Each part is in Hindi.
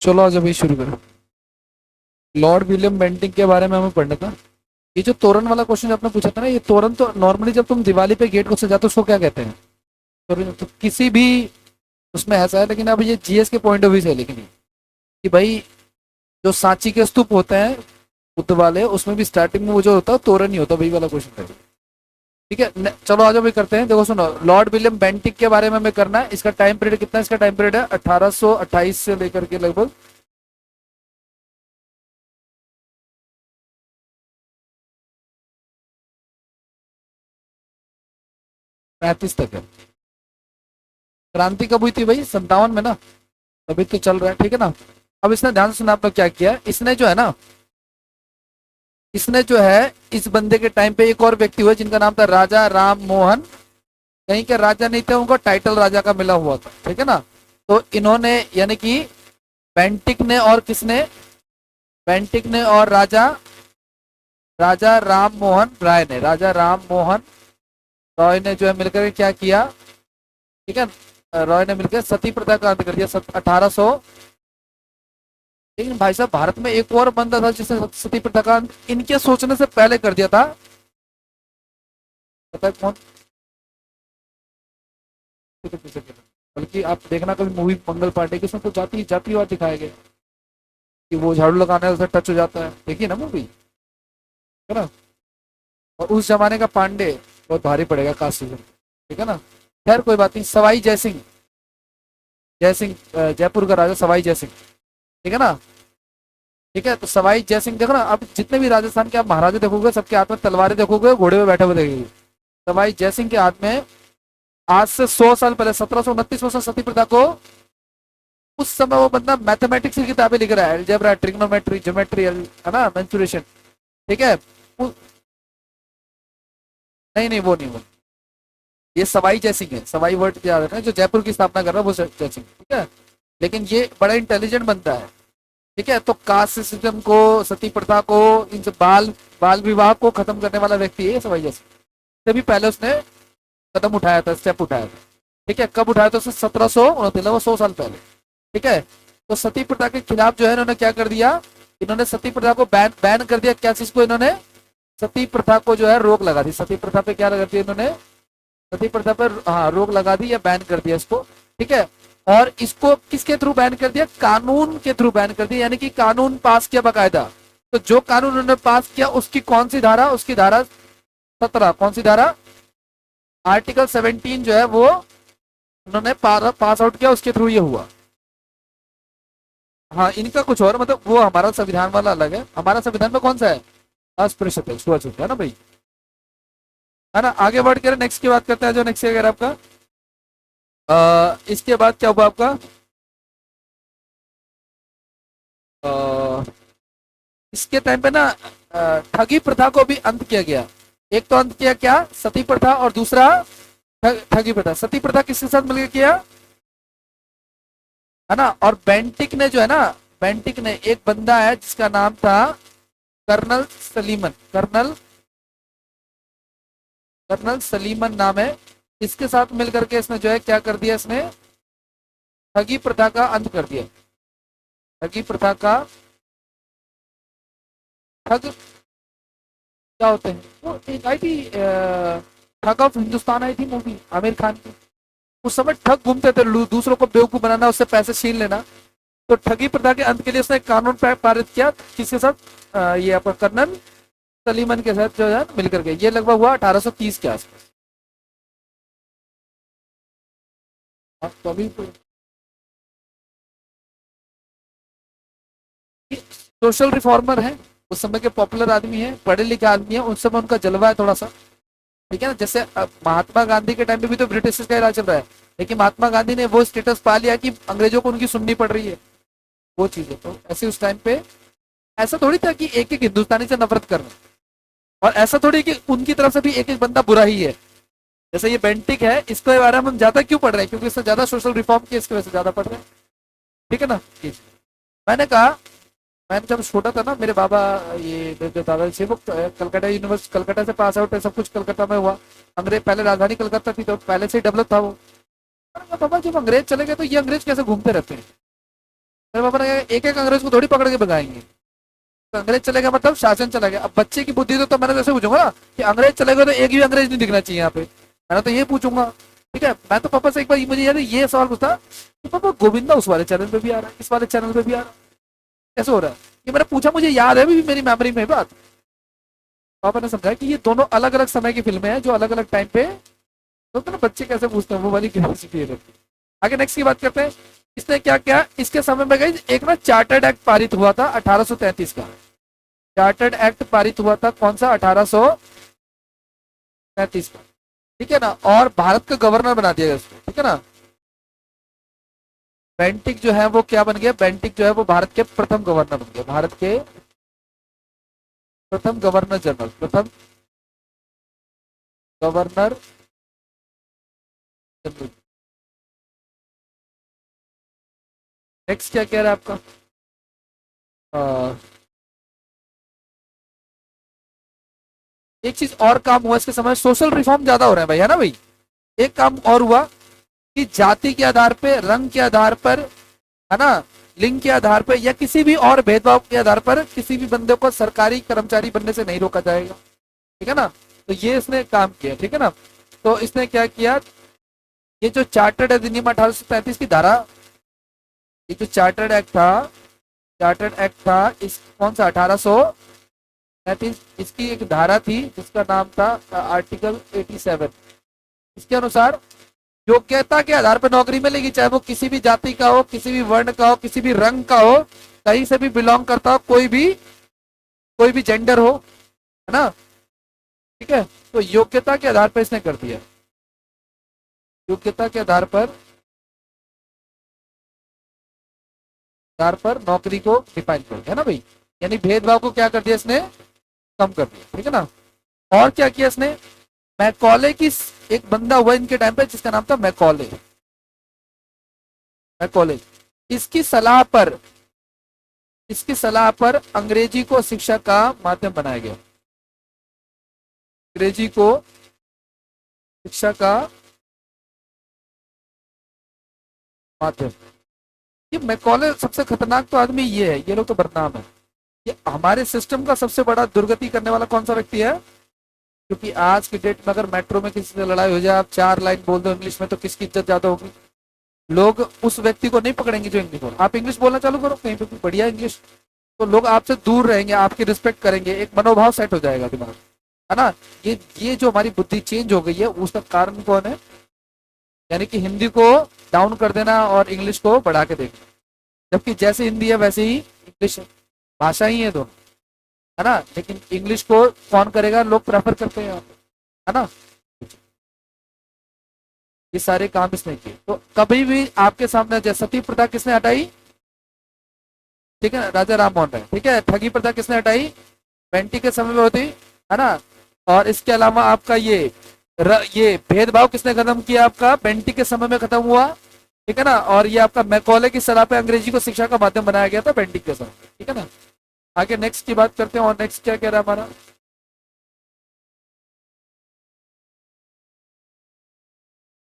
चलो आज अभी शुरू करो। लॉर्ड विलियम बेंटिंग के बारे में हमें पढ़ना था। ये जो तोरण वाला क्वेश्चन आपने पूछा था ना, ये तोरण तो नॉर्मली जब तुम दिवाली पे गेट को सजाते हो उसको क्या कहते हैं? तो किसी भी उसमें ऐसा है, लेकिन अब ये जीएस के पॉइंट ऑफ व्यू से है, लेकिन ये कि भाई जो सांची के स्तूप होते हैं बुद्ध वाले, उसमें भी स्टार्टिंग में वो जो होता है तोरण ही होता है, वही वाला क्वेश्चन था। ठीक है, चलो आज अभी करते हैं। देखो सुनो, लॉर्ड विलियम बेंटिक के बारे में हमें करना है। इसका टाइम पीरियड कितना है? इसका टाइम पीरियड है 1828 से लेकर के लगभग 35 तक है। क्रांति कब हुई थी भाई? 57 में ना। अभी तो चल रहा है, ठीक है ना। अब इसने ध्यान से सुना, आपने क्या किया, इसने जो है ना, इसने जो है इस बंदे के टाइम पे एक और व्यक्ति हुए जिनका नाम था राजा राम मोहन। कहीं के राजा नहीं थे, उनको टाइटल राजा का मिला हुआ था, ठीक है ना। तो इन्होंने यानी कि बेंटिक ने और किसने, बेंटिक ने और राजा राजा राम मोहन राय ने, राजा राम मोहन रॉय ने जो है मिलकर के क्या किया, ठीक है, रॉय ने मिलकर सती प्रथा का अंत कर दिया 1800। लेकिन भाई साहब, भारत में एक और बंदा था जिसने सती प्रथा का अंत इनके सोचने से पहले कर दिया था। पता है कौन? बल्कि आप देखना कभी मूवी मंगल पांडे की, उसमें तो जातिवाद दिखाया गया कि वो झाड़ू लगाने से टच हो जाता है। देखिए ना मूवी, है ना। और उस जमाने का पांडे बहुत भारी पड़ेगा कास्ट सिस्टम, ठीक है ना। खैर कोई बात नहीं। सवाई जयसिंह, जयसिंह जयपुर का राजा सवाई जयसिंह, ठीक है ना। ठीक है, तो सवाई जयसिंह देखो ना, अब जितने भी राजस्थान के आप महाराजा देखोगे सबके हाथ में तलवारें देखोगे, घोड़े पे बैठे हुए देखोगे। सवाई जयसिंह के हाथ में आज से 100 साल पहले 1729 में सती प्रथा को, उस समय वो बंदा मैथमेटिक्स की किताबें लिख रहा है, अलजेब्रा, ट्रिग्नोमेट्री, ज्योमेट्री, है ना, मेंसुरेशन, ठीक है। नहीं नहीं, वो नहीं, वो ये सवाई जयसिंह है। सवाई वर्ड याद है ना, जो जयपुर की स्थापना कर रहा है वो जयसिंह, ठीक है। लेकिन ये बड़ा इंटेलिजेंट बनता है, ठीक है। तो कास्ट सिस्टम को, सती प्रथा को, इन सब बाल बाल विवाह को खत्म करने वाला व्यक्ति है सवाई जयसिंह। से भी पहले उसने कदम उठाया था, स्टेप उठाया था, ठीक है। कब उठाया था उसने? 1729, वो 100 साल पहले, ठीक है। तो सती प्रथा के खिलाफ जो है इन्होंने क्या कर दिया, इन्होंने सती प्रथा को बैन बैन कर दिया। क्या चीज को? इन्होंने सती प्रथा को जो है रोक लगा दी। सती प्रथा पे क्या लगा दी इन्होंने? सती प्रथा पर, हाँ, रोक लगा दी या बैन कर दिया इसको, ठीक है। और इसको किसके थ्रू बैन कर दिया? कानून के थ्रू बैन कर दिया, यानी कि कानून पास किया बाकायदा। तो जो कानून उन्होंने पास किया उसकी कौन सी धारा? उसकी धारा 17। कौन सी धारा? आर्टिकल 17 जो है वो उन्होंने पास आउट किया, उसके थ्रू ये हुआ। हाँ, इनका कुछ और, मतलब वो हमारा संविधान वाला अलग है। हमारा संविधान में कौन सा है? अस्पृश्यता, छुआछूत, है ना भाई, है ना। आगे बढ़ कर नेक्स्ट की बात करते हैं। जो नेक्स्ट है अगर आपका, इसके बाद क्या हुआ आपका? अ, इसके टाइम पे ना ठगी प्रथा को भी अंत किया गया। एक तो अंत किया क्या? सती प्रथा, और दूसरा ठगी प्रथा। सती प्रथा किसके साथ मिलकर किया, है ना। और बेंटिक ने जो है ना, बेंटिक ने, एक बंदा है जिसका नाम था कर्नल सलीमन, कर्नल सलीमन नाम है। इसके साथ मिलकर के इसने जो है क्या कर दिया, इसने ठगी प्रथा का अंत कर दिया। ठगी प्रथा का, ठग क्या होते हैं? वो एक आई थी ठग ऑफ हिंदुस्तान आई थी मूवी, आमिर खान की। उस समय ठग घूमते थे, दूसरों को बेवकूफ बनाना, उससे पैसे छीन लेना। तो ठगी प्रथा के अंत के लिए उसने कानून पारित किया। किसके साथ? ये आपका कर्नल सलीमन के साथ जो है मिलकर के। ये लगभग हुआ 1830 के आसपास। तो अभी सोशल रिफॉर्मर है, उस समय के पॉपुलर आदमी है, पढ़े लिखे आदमी है, उस समय उनका जलवा है थोड़ा सा, ठीक है ना। जैसे महात्मा गांधी के टाइम पे भी तो ब्रिटिश का राज चल रहा है, लेकिन महात्मा गांधी ने वो स्टेटस पा लिया कि अंग्रेजों को उनकी सुननी पड़ रही है, वो चीज है। तो ऐसे उस टाइम पे ऐसा थोड़ी था कि एक एक हिंदुस्तानी से नफरत करना, और ऐसा थोड़ी कि उनकी तरफ से भी एक एक बंदा बुरा ही है। जैसे ये बेंटिक है, इसके बारे में हम ज्यादा क्यों पढ़ रहे हैं? क्योंकि इसने ज्यादा सोशल रिफॉर्म किया, इसकी वजह से ज्यादा पढ़ रहे हैं, ठीक है ना। मैंने कहा, मैं जब छोटा था ना, मेरे बाबा, ये जो दादाजी थे वो कलकत्ता यूनिवर्सिटी, कलकत्ता से पास आउट है, सब कुछ कलकत्ता में हुआ। अंग्रेज, पहले राजधानी कलकत्ता थी तो पहले से ही डेवलप था वो। मैंने कहा, बाबा जब अंग्रेज चले गए तो ये अंग्रेज कैसे घूमते रहते हैं? मेरे पापा ने कहा एक एक अंग्रेज को थोड़ी पकड़ के भगाएंगे, तो अंग्रेज चले गए मतलब शासन चला गया। अब बच्चे की बुद्धि तो मैंने जैसे पूछूंगा ना कि अंग्रेज चले गए तो एक भी अंग्रेज नहीं दिखना चाहिए यहाँ पे, मैंने तो ये पूछूंगा। ठीक है, मैं तो पापा से एक बार मुझे यार ये सवाल पूछा कि पापा गोविंदा उस वाले चैनल पे भी आ रहा है, इस वाले चैनल पे भी आ रहा है, कैसे हो रहा है? ये मैंने पूछा, मुझे याद है अभी भी मेरी मेमोरी में बात। पापा ने समझाया कि ये दोनों अलग अलग समय की फिल्में हैं जो अलग अलग टाइम पे, तो ना बच्चे कैसे पूछते हैं, वो वाली क्यूरियोसिटी रहती है। आगे नेक्स्ट की बात करते हैं। इसने क्या किया इसके समय में, गई एक ना चार्टर्ड एक्ट पारित हुआ था 1833 का। चार्टर्ड एक्ट पारित हुआ था कौन सा? 1833 का। ठीक है ना, और भारत का गवर्नर बना दिया गया उसको। ठीक है ना, बेंटिक जो है वो क्या बन गया? बेंटिक जो है वो भारत के प्रथम गवर्नर बन गए, भारत के प्रथम गवर्नर जनरल, प्रथम गवर्नर जनरल। नेक्स्ट क्या कह रहा है आपका? एक चीज और काम हुआ इसके समय, सोशल रिफॉर्म ज्यादा हो रहा है भाई, है ना भाई? एक काम और हुआ कि जाति के आधार पे, रंग के आधार पर, है ना, लिंग के आधार पर या किसी भी और भेदभाव के आधार पर किसी भी बंदे को सरकारी कर्मचारी बनने से नहीं रोका जाएगा। ठीक है ना, तो ये इसने काम किया। ठीक है ना, तो इसने क्या किया, ये जो चार्टर्ड अधिनियम 1835 की धारा, ये जो चार्टर्ड एक्ट था, चार्टर्ड एक्ट था इस कौन सा? 1835। इसकी एक धारा थी जिसका नाम था आर्टिकल 87। इसके अनुसार योग्यता के आधार पर नौकरी मिलेगी, चाहे वो किसी भी जाति का हो, किसी भी वर्ण का हो, किसी भी रंग का हो, कहीं से भी बिलोंग करता हो, कोई भी जेंडर हो, है ना? ठीक है, तो योग्यता के आधार पर इसने कर दिया, योग्यता के आधार पर नौकरी को डिफाइन कर दिया, है ना भाई? यानी भेदभाव को क्या कर दिया इसने? कम कर दिया। ठीक है ना, और क्या किया इसने? मैकॉले की, एक बंदा हुआ इनके टाइम पे जिसका नाम था मैकॉले, मैकॉले। इसकी सलाह पर, इसकी सलाह पर अंग्रेजी को शिक्षा का माध्यम बनाया गया, अंग्रेजी को शिक्षा का माध्यम। ये मैकॉले सबसे खतरनाक तो आदमी ये है, ये लोग तो बदनाम है। ये हमारे सिस्टम का सबसे बड़ा दुर्गति करने वाला कौन सा व्यक्ति है? क्योंकि आज की डेट में अगर मेट्रो में किसी से लड़ाई हो जाए, आप 4 लाइन बोल दो इंग्लिश में, तो किसकी इज्जत ज्यादा होगी? लोग उस व्यक्ति को नहीं पकड़ेंगे जो इंग्लिश बोल, आप इंग्लिश बोलना चालू करो कहीं पे भी बढ़िया इंग्लिश, तो लोग आपसे दूर रहेंगे, आपकी रिस्पेक्ट करेंगे, एक मनोभाव सेट हो जाएगा दिमाग, है ना? ये जो हमारी बुद्धि चेंज हो गई है, उसका कारण कौन है? यानी कि हिंदी को डाउन कर देना और इंग्लिश को बढ़ा के देना, जबकि जैसे हिंदी है वैसे ही इंग्लिश है, भाषा ही है दोनों, है ना? लेकिन इंग्लिश को कौन करेगा? लोग प्रेफर करते हैं, है ना? ये सारे काम इसने किए। तो कभी भी आपके सामने, जैसे सती प्रथा किसने हटाई? ठीक है, राजा राम मोहन राय। ठीक है, ठगी प्रथा किसने हटाई? बेंटी के समय में होती, है ना? और इसके अलावा आपका ये भेदभाव किसने खत्म किया? आपका बेंटी के समय में खत्म हुआ। ठीक है ना, और ये आपका मैकॉले की सलाह पे अंग्रेजी को शिक्षा का माध्यम बनाया गया था बेंटी के समय। ठीक है ना, आगे नेक्स्ट की बात करते हैं। और नेक्स्ट क्या कह रहा है हमारा?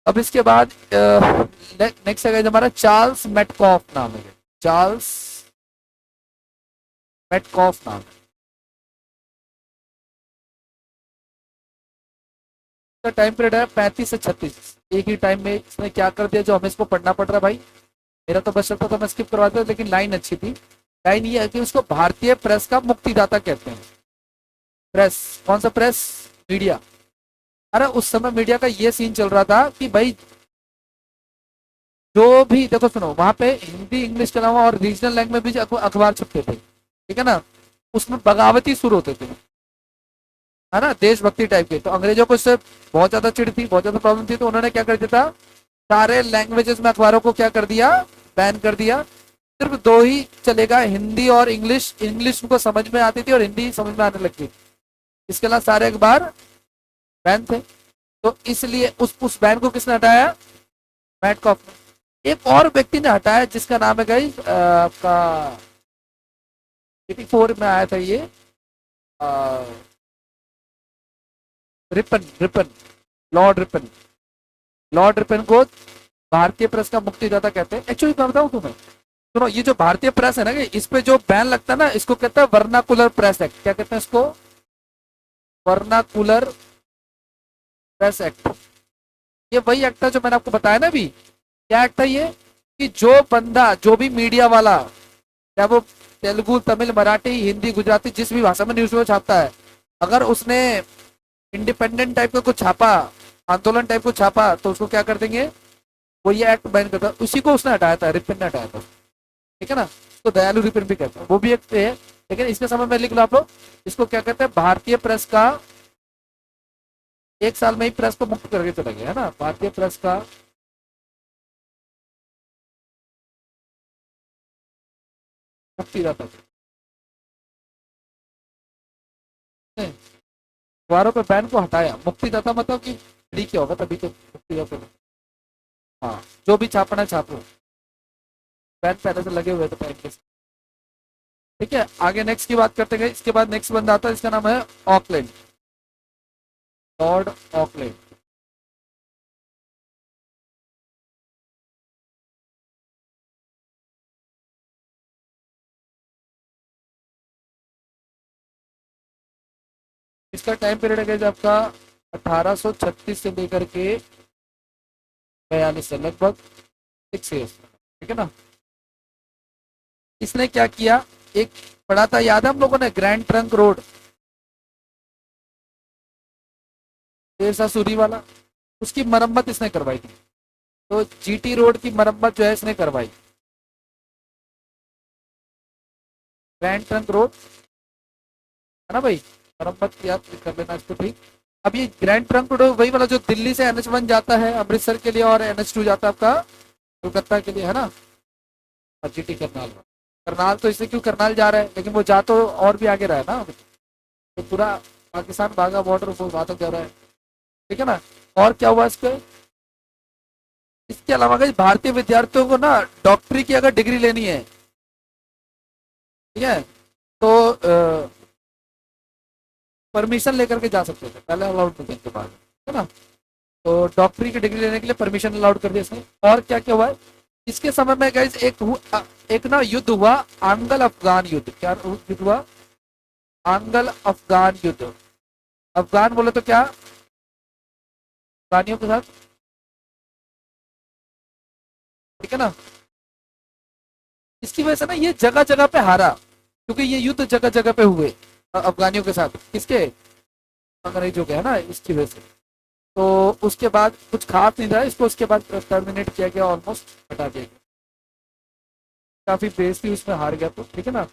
अब इसके बाद नेक्स्ट है हमारा चार्ल्स मेटकॉफ नाम है, चार्ल्स मेटकॉफ नाम है। टाइम पीरियड है 35 से 36। एक ही टाइम में इसने क्या कर दिया जो हमें इसको पढ़ना पड़ रहा है भाई। मेरा तो बस चलता था, मैं स्किप करवा देता, लेकिन लाइन अच्छी थी। लाइन ये है कि उसको भारतीय प्रेस का मुक्तिदाता कहते हैं। प्रेस, कौन सा प्रेस? मीडिया। अरे उस समय मीडिया का ये सीन चल रहा था कि भाई जो भी देखो, सुनो, वहां पे हिंदी इंग्लिश के अलावा और रीजनल लैंग्वेज भी अखबार छपते थे। ठीक है ना, उसमें बगावती शुरू होते थे, है ना, देशभक्ति टाइप के। तो अंग्रेजों को इससे बहुत ज्यादा चिढ़ थी, बहुत ज्यादा प्रॉब्लम थी, तो उन्होंने क्या कर दिया था, सारे लैंग्वेजेस में अखबारों को क्या कर दिया? बैन कर दिया। सिर्फ दो ही चलेगा, हिंदी और इंग्लिश। इंग्लिश उनको समझ में आती थी और हिंदी समझ में आने लगती थी, इसके अलावा सारे अखबार बैन थे। तो इसलिए उस बैन को किसने हटाया? मैटकॉफ ने। एक और व्यक्ति ने हटाया जिसका नाम है गाइस आपका 84 में आया था ये, Ripon, Ripon, Lord Ripon. Lord Ripon को भारतीय प्रेस का मुक्तिदाता कहते हैं। एक्चुअली मैं बताऊं तुम्हें, सुनो, ये जो भारतीय प्रेस है ना, कि इस पे जो बैन लगता है ना, इसको कहते हैं वर्नाकुलर प्रेस एक्ट। क्या कहते हैं इसको? Vernacular press act. ये वही एक्ट है जो मैंने आपको बताया ना अभी। क्या एक्ट है ये? कि जो बंदा, जो भी मीडिया वाला, क्या वो तेलुगु, तमिल, मराठी, हिंदी, गुजराती, जिस भी भाषा में न्यूज़ छापता है, अगर उसने इंडिपेंडेंट टाइप का कुछ छापा, आंदोलन टाइप को छापा, तो उसको क्या कर देंगे? वो ये एक्ट बैन करता है। उसी को उसने हटाया था, रिपिन ने हटाया था। ठीक है ना? उसको दयालु रिपिन भी कहते हैं, वो भी एक है। लेकिन इसके समय में लिख लो आप लोग, इसको क्या कहते हैं? भारतीय प्रेस का, एक साल में ही प्रेस को मुक्त करके चले गए, है ना? भारतीय प्रेस का मुक्तिदाता। अखबारों पे बैन को हटाया, मुक्तिदाता मतलब कि फ्री क्या होगा तभी तो मुक्तिदाता। हाँ, जो भी छापना है छापो। बैन पहले से लगे हुए थे बैन के। ठीक है, आगे नेक्स्ट की बात करते गए। इसके बाद नेक्स्ट बंदा आता है, इसका नाम है ऑकलैंड, लॉर्ड ऑकलैंड। इसका टाइम पीरियड है आपका 1836 से लेकर के 42 से, लगभग 6 ईयर्स। ठीक है ना? इसने क्या किया? एक पढ़ा था, याद है हम लोगों ने, Grand Trunk Road, Shershah Suri वाला, उसकी मरम्मत इसने करवाई थी। तो जीटी रोड की मरम्मत जो है इसने करवाई, ग्रैंड ट्रंक रोड, है ना भाई? मरम्मत याद कर लेना इसको, ठीक। अब ये ग्रैंड ट्रंक रोड वही वाला जो दिल्ली से NH1 जाता है अमृतसर के लिए, और NH2 जाता है आपका कोलकाता के लिए, है ना? और जीटी करनाल, करनाल तो इससे क्यों करनाल जा रहा है, लेकिन वो जा तो और भी आगे रहा है ना, तो पूरा पाकिस्तान बाघा बॉर्डर वो वहां तक जा रहा है। ठीक है ना? और क्या हुआ इसके? इसके अलावा कई भारतीय विद्यार्थियों को ना डॉक्टरी की अगर डिग्री लेनी है, ठीक है, तो परमिशन लेकर के जा सकते थे, पहले अलाउड नहीं थे इनके पास, है ना? तो डॉक्टरी की डिग्री लेने के लिए परमिशन अलाउड कर दिया इसने। और क्या क्या हुआ है इसके समय में गाइस? एक ना युद्ध हुआ, आंगल अफगान युद्ध। क्या युद्ध हुआ? आंगल अफगान युद्ध। अफगान बोले तो क्या? अफगानियों के साथ। ठीक है ना? इसकी वजह से ना ये जगह जगह पे हारा, क्योंकि ये युद्ध जगह जगह पे हुए अफगानियों के साथ। किसके? अंग्रेजों के, है ना? इसकी वजह से। तो उसके बाद कुछ खास नहीं रहा इसको, उसके बाद टर्मिनेट किया गया, ऑलमोस्ट हटा दिया गया। काफी बेस थी उसमें, हार गया। तो ठीक है ना?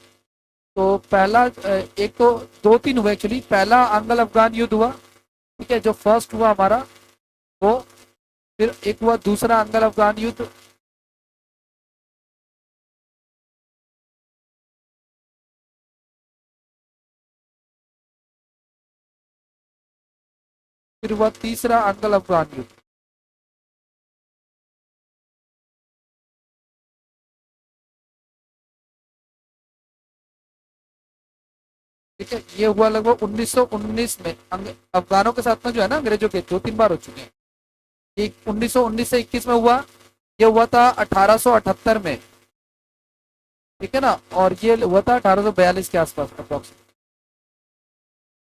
तो पहला एक तो दो तीन हुआ एक्चुअली। पहला अंगल अफगान युद्ध हुआ, ठीक है, जो फर्स्ट हुआ हमारा वो। फिर एक हुआ दूसरा अंगल अफगान युद्ध। फिर हुआ तीसरा अंगल अफगान युद्ध। ठीक है, ये हुआ लगभग 1919 में। अफगानों के साथ में जो है ना अंग्रेजों के, दो तीन बार हो चुके हैं। एक 1919 से 21 में हुआ, ये हुआ था 1878 में। ठीक है ना? और ये हुआ था 1842 के आसपास अप्रोक्स।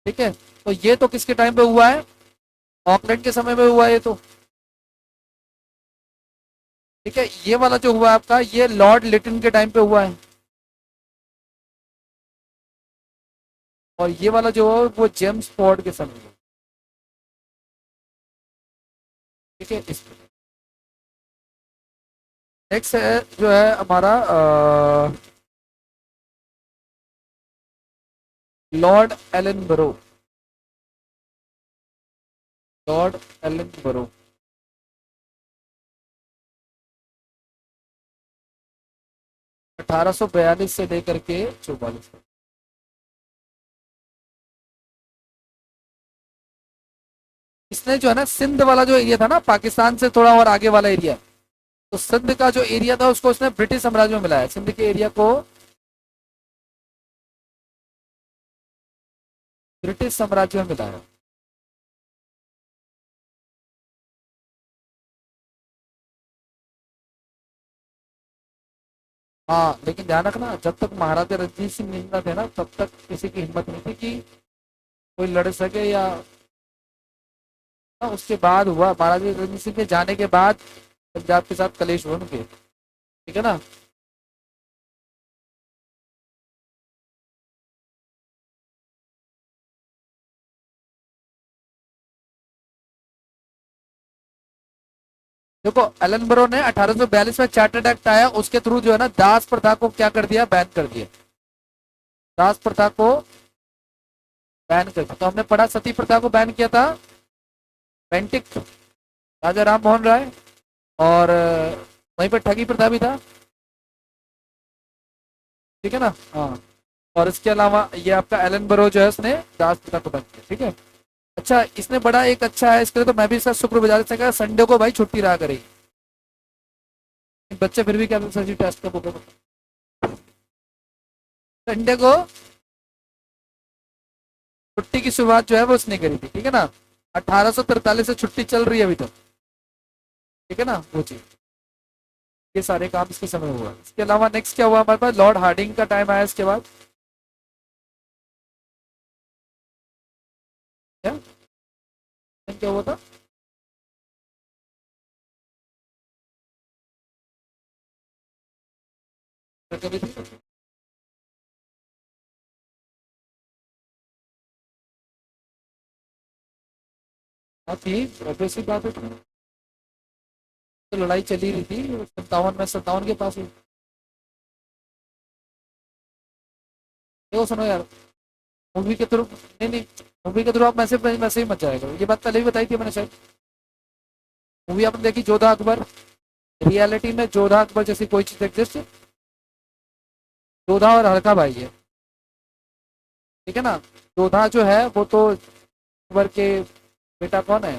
ठीक है, तो ये तो किसके टाइम पे हुआ है? ऑकलैंड के समय में हुआ है ये तो। ठीक है, ये वाला जो हुआ आपका, ये लॉर्ड लिटन के टाइम पे हुआ है। और ये वाला जो है वो जेम्स फॉर्ड के समय में। ठीक है, इस नेक्स्ट है जो है हमारा लॉर्ड एलन बरो। लॉर्ड एलन बरो 1842 से लेकर के 44। इसने जो है ना सिंध वाला जो एरिया था ना, पाकिस्तान से थोड़ा और आगे वाला एरिया, तो सिंध का जो एरिया था उसको उसने ब्रिटिश साम्राज्य में मिलाया, सिंध के एरिया को ब्रिटिश साम्राज्य में मिलाया। हाँ लेकिन ध्यान रखना, जब तक महाराजा रणजीत सिंह जिंदा थे ना तब तक किसी की हिम्मत नहीं थी कि कोई लड़ सके या उसके बाद हुआ, महाराजा रणजीत सिंह के जाने के बाद पंजाब के साथ कलेश हुए उनके, ठीक है ना। देखो एलन ब्रो ने 1842 में चार्टर्ड एक्ट आया, उसके थ्रू जो है ना दास प्रथा को क्या कर दिया, बैन कर दिया, दास प्रथा को बैन कर दिया। तो हमने पढ़ा सती प्रथा को बैन किया था पेंटिक राजा राम मोहन राय, और वहीं पर ठगी प्रथा भी था, ठीक है ना। हाँ, और इसके अलावा ये आपका एलन बरो जो है उसने दास प्रथा को बैन किया, ठीक है। अच्छा इसने बड़ा एक अच्छा है, इसके लिए तो मैं भी इसका शुक्रगुजार सका, संडे को भाई छुट्टी रहा करेगी। बच्चे फिर भी क्या सर जी टेस्ट का बुक, संडे को छुट्टी की शुरुआत जो है वो उसने करी थी, ठीक है ना। 1843 से छुट्टी चल रही है अभी तक, ठीक है ना वो चीज, ये सारे काम इसके समय हुआ। इसके अलावा नेक्स्ट क्या हुआ हमारे पास, लॉर्ड हार्डिंग का टाइम आया इसके बाद, क्या क्या हुआ था। कभी थी, हाँ थी, ऑब्वियसली बात है, तो लड़ाई चली रही थी 57 के पास हुई। देखो सुनो यार, मूवी के थ्रू नहीं नहीं, मूवी के थ्रू आप मैसेज मैसे ही मत जाएगा, ये बात पहले भी बताई थी मैंने शायद। मूवी आपने देखी जोधा अकबर, रियलिटी में जोधा अकबर जैसी कोई चीज एग्जिस्ट, जोधा और हल्का भाई है, ठीक है ना। जोधा जो है वो तो अकबर के बेटा कौन है,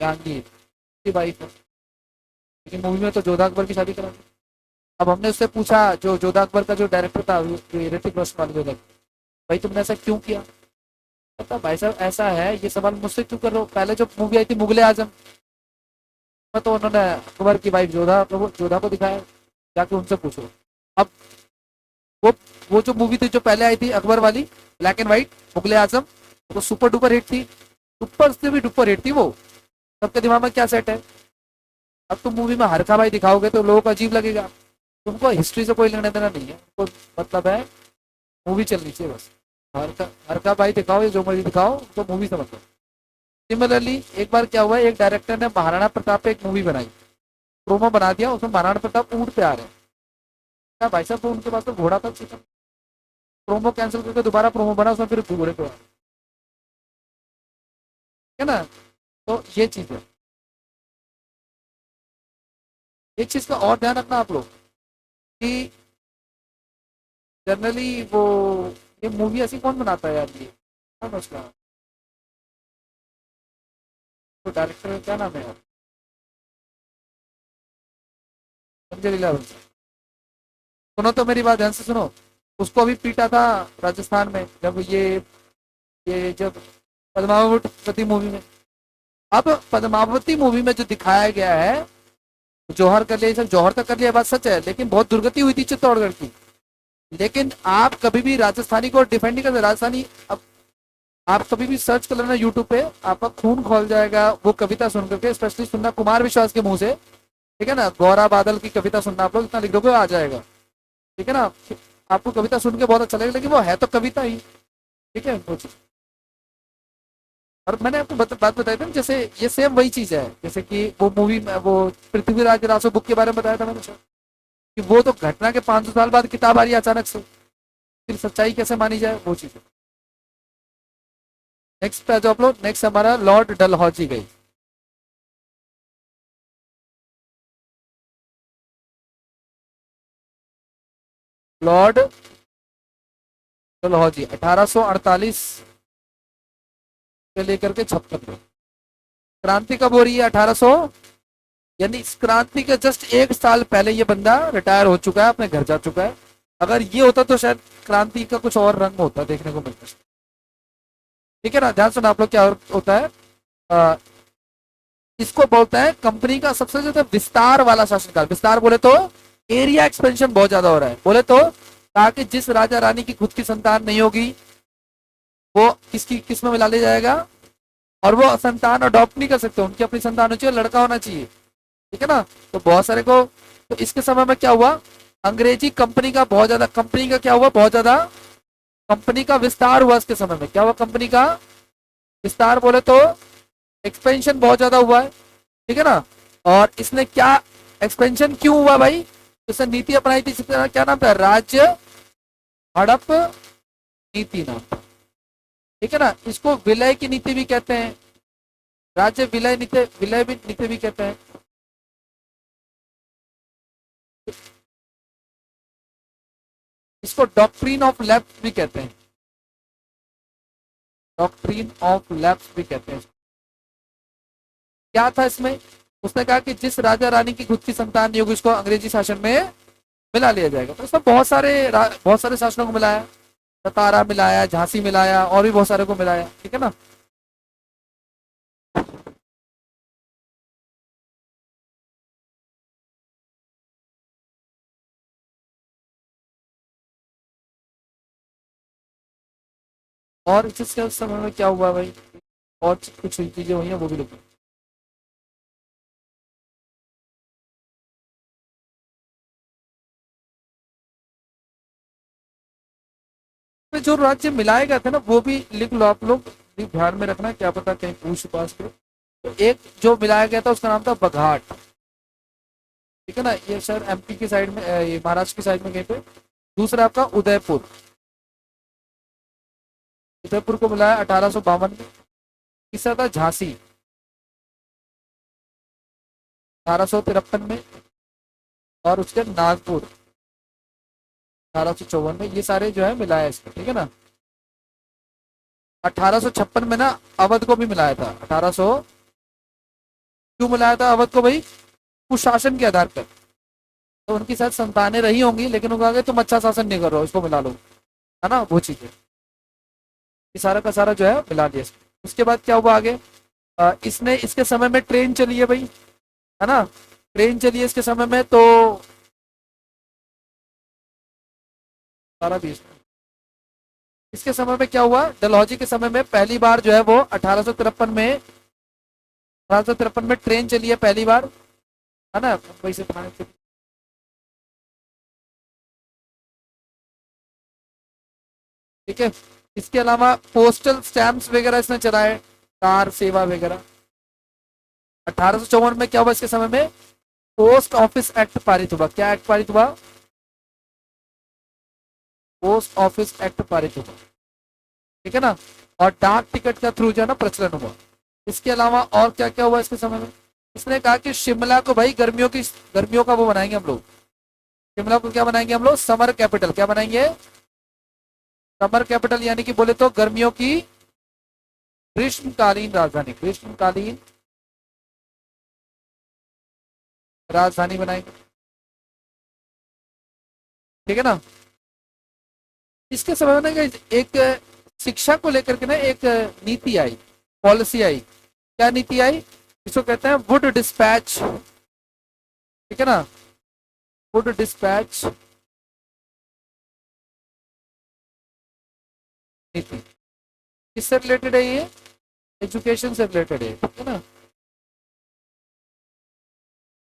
जहांगीर की वाइफ है, लेकिन मूवी में तो जोधा अकबर की शादी करा दी। अब हमने उससे पूछा, जो जोधा अकबर का जो डायरेक्टर था ऋतिक रोशन वाले जोधा, भाई तुमने ऐसा क्यों किया, पता भाई साहब ऐसा है, ये सवाल मुझसे क्यों कर रहे हो, पहले जो मूवी आई थी मुगले आजम में तो उन्होंने अकबर की वाइफ जोधा को दिखाया, जाके उनसे पूछो। अब वो वो जो मूवी थी जो पहले आई थी अकबर वाली, ब्लैक एंड व्हाइट, मुगले आजम, वो सुपर डुपर हिट थी, सुपर से भी डुपर हिट थी वो, सबके दिमाग में क्या सेट है। अब तुम मूवी में हरखा भाई दिखाओगे तो लोगों को अजीब लगेगा, तुमको हिस्ट्री से कोई लेना देना नहीं है, तो मतलब है मूवी चलनी चाहिए बस, हरखा हरखा भाई दिखाओ या जो मर्जी दिखाओ, तो मूवी समझ लो। सिमिलरली एक बार क्या हुआ, एक डायरेक्टर ने महाराणा प्रताप पे एक मूवी बनाई, प्रोमो बना दिया, उसमें महाराणा प्रताप ऊँट पे आ रहे हैं, क्या भाई साहब, तो उनके पास तो घोड़ा था, प्रोमो कैंसिल करके दोबारा प्रोमो बना, उसमें फिर घोड़े पे आ रहे हैं, है ना। तो ये चीज है, एक चीज का और ध्यान रखना आप लोग कि जनरली वो, ये मूवी ऐसी कौन बनाता है यार, ये कौन है उसका, तो डायरेक्टर क्या नाम है यार, संजय लीला भंसाली। सुनो तो मेरी बात ध्यान से सुनो, उसको अभी पीटा था राजस्थान में, जब ये जब पद्मावती मूवी में, अब पद्मावती मूवी में जो दिखाया गया है, जौहर कर लिया, सब जौहर तक कर लिया बात सच है, लेकिन बहुत दुर्गति हुई थी चित्तौड़गढ़ की। लेकिन आप कभी भी राजस्थानी को डिफेंड नहीं करते, राजस्थानी अब आप कभी भी सर्च कर लेना यूट्यूब पे, आपका खून खोल जाएगा वो कविता सुन करके, स्पेशली सुनना कुमार विश्वास के मुंह से, ठीक है ना, गौरा बादल की कविता सुनना, आप लोग इतना लिख दोगे आ जाएगा, ठीक है ना। आपको कविता सुन के बहुत अच्छा लगेगा, लेकिन वो है तो कविता ही, ठीक है वो चीज। और मैंने आपको बात बताई थी ना, जैसे ये सेम वही चीज है, जैसे कि वो मूवी में वो पृथ्वीराज रासो बुक के बारे में बताया था मैंने सर, कि वो तो घटना के 500 साल बाद किताब आ रही है अचानक से, फिर सच्चाई कैसे मानी जाए वो चीज है। नेक्स्ट पे जो आप लोग, नेक्स्ट हमारा लॉर्ड डलहौजी गई, लॉर्ड डलहौजी 1848 से लेकर के 56 में, क्रांति कब हो रही है, 1800, यानी इस क्रांति के जस्ट एक साल पहले ये बंदा रिटायर हो चुका है, अपने घर जा चुका है। अगर ये होता तो शायद क्रांति का कुछ और रंग होता, देखने को मिलता, ठीक है ना। ध्यान सुना आप लोग, क्या होता है, आ, इसको बोलते हैं कंपनी का सबसे ज्यादा विस्तार वाला शासनकाल, विस्तार बोले तो एरिया एक्सपेंशन बहुत ज्यादा हो रहा है। बोले तो ताकि जिस राजा रानी की खुद की संतान नहीं होगी वो किसकी किस में मिला लिया जाएगा, और वो संतान अडॉप्ट नहीं कर सकते, उनकी अपनी संतान होनी चाहिए, लड़का होना चाहिए। ठीक है ना। तो बहुत सारे को, तो इसके समय में क्या हुआ, अंग्रेजी कंपनी का बहुत ज्यादा, कंपनी का क्या हुआ, बहुत ज्यादा कंपनी का विस्तार हुआ। इसके समय में क्या हुआ, कंपनी का विस्तार, बोले तो एक्सपेंशन बहुत ज्यादा हुआ है। ठीक है ना। और इसने क्या, एक्सपेंशन क्यों हुआ भाई, इसने नीति अपनाई थी, क्या नाम था, राज्य हड़प नीति नाम था। ठीक है ना। इसको विलय की नीति भी कहते हैं, राज्य विलय नीति, विलय भी नीति भी कहते हैं। इसको डॉक्ट्रिन ऑफ लैप्स भी कहते हैं, डॉक्ट्रिन ऑफ लैप्स भी कहते हैं। क्या था इसमें, उसने कहा कि जिस राजा रानी की खुद की संतान नहीं होगी उसको अंग्रेजी शासन में मिला लिया जाएगा। तो इसमें बहुत सारे शासनों को मिलाया, सतारा मिलाया, झांसी मिलाया, और भी बहुत सारे को मिलाया। ठीक है ना। और इसके उस समय में क्या हुआ भाई, और कुछ चीजें हुई हैं वो भी लिखो। तो जो राज्य मिलाए गए थे ना वो भी लिख लो आप लोग, भी ध्यान में रखना, क्या पता कहीं पूछ पास करो। तो एक जो मिलाया गया था उसका नाम था बघाट। ठीक है ना, ये सर एमपी की साइड में, ये महाराष्ट्र की साइड में कहीं पे। दूसरा आपका उदयपुर, उदयपुर को मिलाया 1852 में। तीसरा था झांसी, 1853 में। और उसके नागपुर, 1854 में। ये सारे जो है मिलाया इसमें। ठीक है ना। 1856 में ना अवध को भी मिलाया था। 1800 क्यों मिलाया था अवध को भाई, कुशासन के आधार पर। तो उनकी शायद संतानें रही होंगी, लेकिन वो कहा तुम अच्छा शासन नहीं कर रहे हो, इसको मिला लो, है ना, वो चीजें। ये सारा का सारा जो है मिला दिया इसमें। उसके बाद क्या हुआ आगे, इसने, इसके समय में ट्रेन चली है भाई, है ना, ट्रेन चली है इसके समय में। तो सारा भी इसके समय में क्या हुआ, डलहौजी के समय में पहली बार जो है वो 1853 में ट्रेन चली है पहली बार, है ना, मुंबई से पुणे से। ठीक है। इसके अलावा पोस्टल स्टैम्प्स वगैरह इसने चलाए, कार सेवा वगैरह। 1854 में क्या हुआ इसके समय में, पोस्ट ऑफिस एक्ट पारित हुआ। क्या एक्ट पारित हुआ, पोस्ट ऑफिस एक्ट पारित हुआ। ठीक है ना। और डाक टिकट का थ्रू जो है ना प्रचलन हुआ। इसके अलावा और क्या क्या हुआ इसके समय में, इसने कहा कि शिमला को भाई गर्मियों का वो बनाएंगे हम लोग, शिमला को क्या बनाएंगे हम लोग, समर कैपिटल। क्या बनाएंगे, समर कैपिटल, यानी कि बोले तो गर्मियों की ग्रीष्मकालीन राजधानी, ग्रीष्मकालीन राजधानी बनाएंगे। ठीक है ना। इसके समय में ना एक शिक्षा को लेकर के ना एक नीति आई, पॉलिसी आई। क्या नीति आई, इसको कहते हैं वुड डिस्पैच। ठीक है ना, वुड डिस्पैच नीति। किससे रिलेटेड है ये, एजुकेशन से रिलेटेड है। ठीक है ना,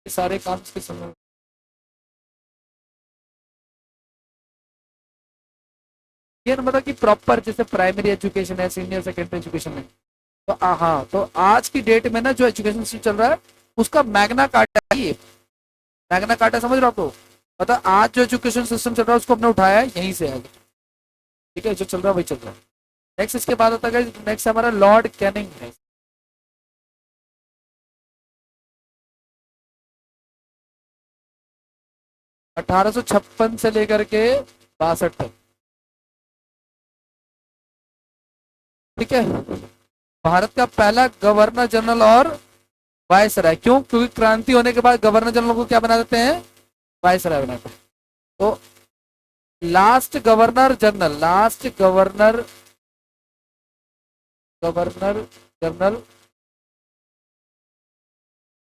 ये सारे काम इसके समय, ये ना मतलब कि प्रॉपर जैसे प्राइमरी एजुकेशन है, सीनियर सेकेंडरी एजुकेशन है। तो हाँ, तो आज की डेट में ना जो एजुकेशन सिस्टम चल रहा है उसका मैग्ना कार्टा है ये, मैग्ना कार्टा समझ रहे हो आपको, मतलब आज जो एजुकेशन सिस्टम चल रहा है उसको हमने उठाया है यहीं से आगे। ठीक है, जो चल रहा है वही चल रहा है। नेक्स्ट इसके बाद आता है, नेक्स्ट हमारा लॉर्ड कैनिंग है। 1856 से लेकर के 62 तक। ठीक है, भारत का पहला गवर्नर जनरल और वायसराय। क्यों, क्योंकि क्रांति होने के बाद गवर्नर जनरल को क्या बना देते हैं, वायसराय बनाते हैं। तो last governor general, last governor, governor general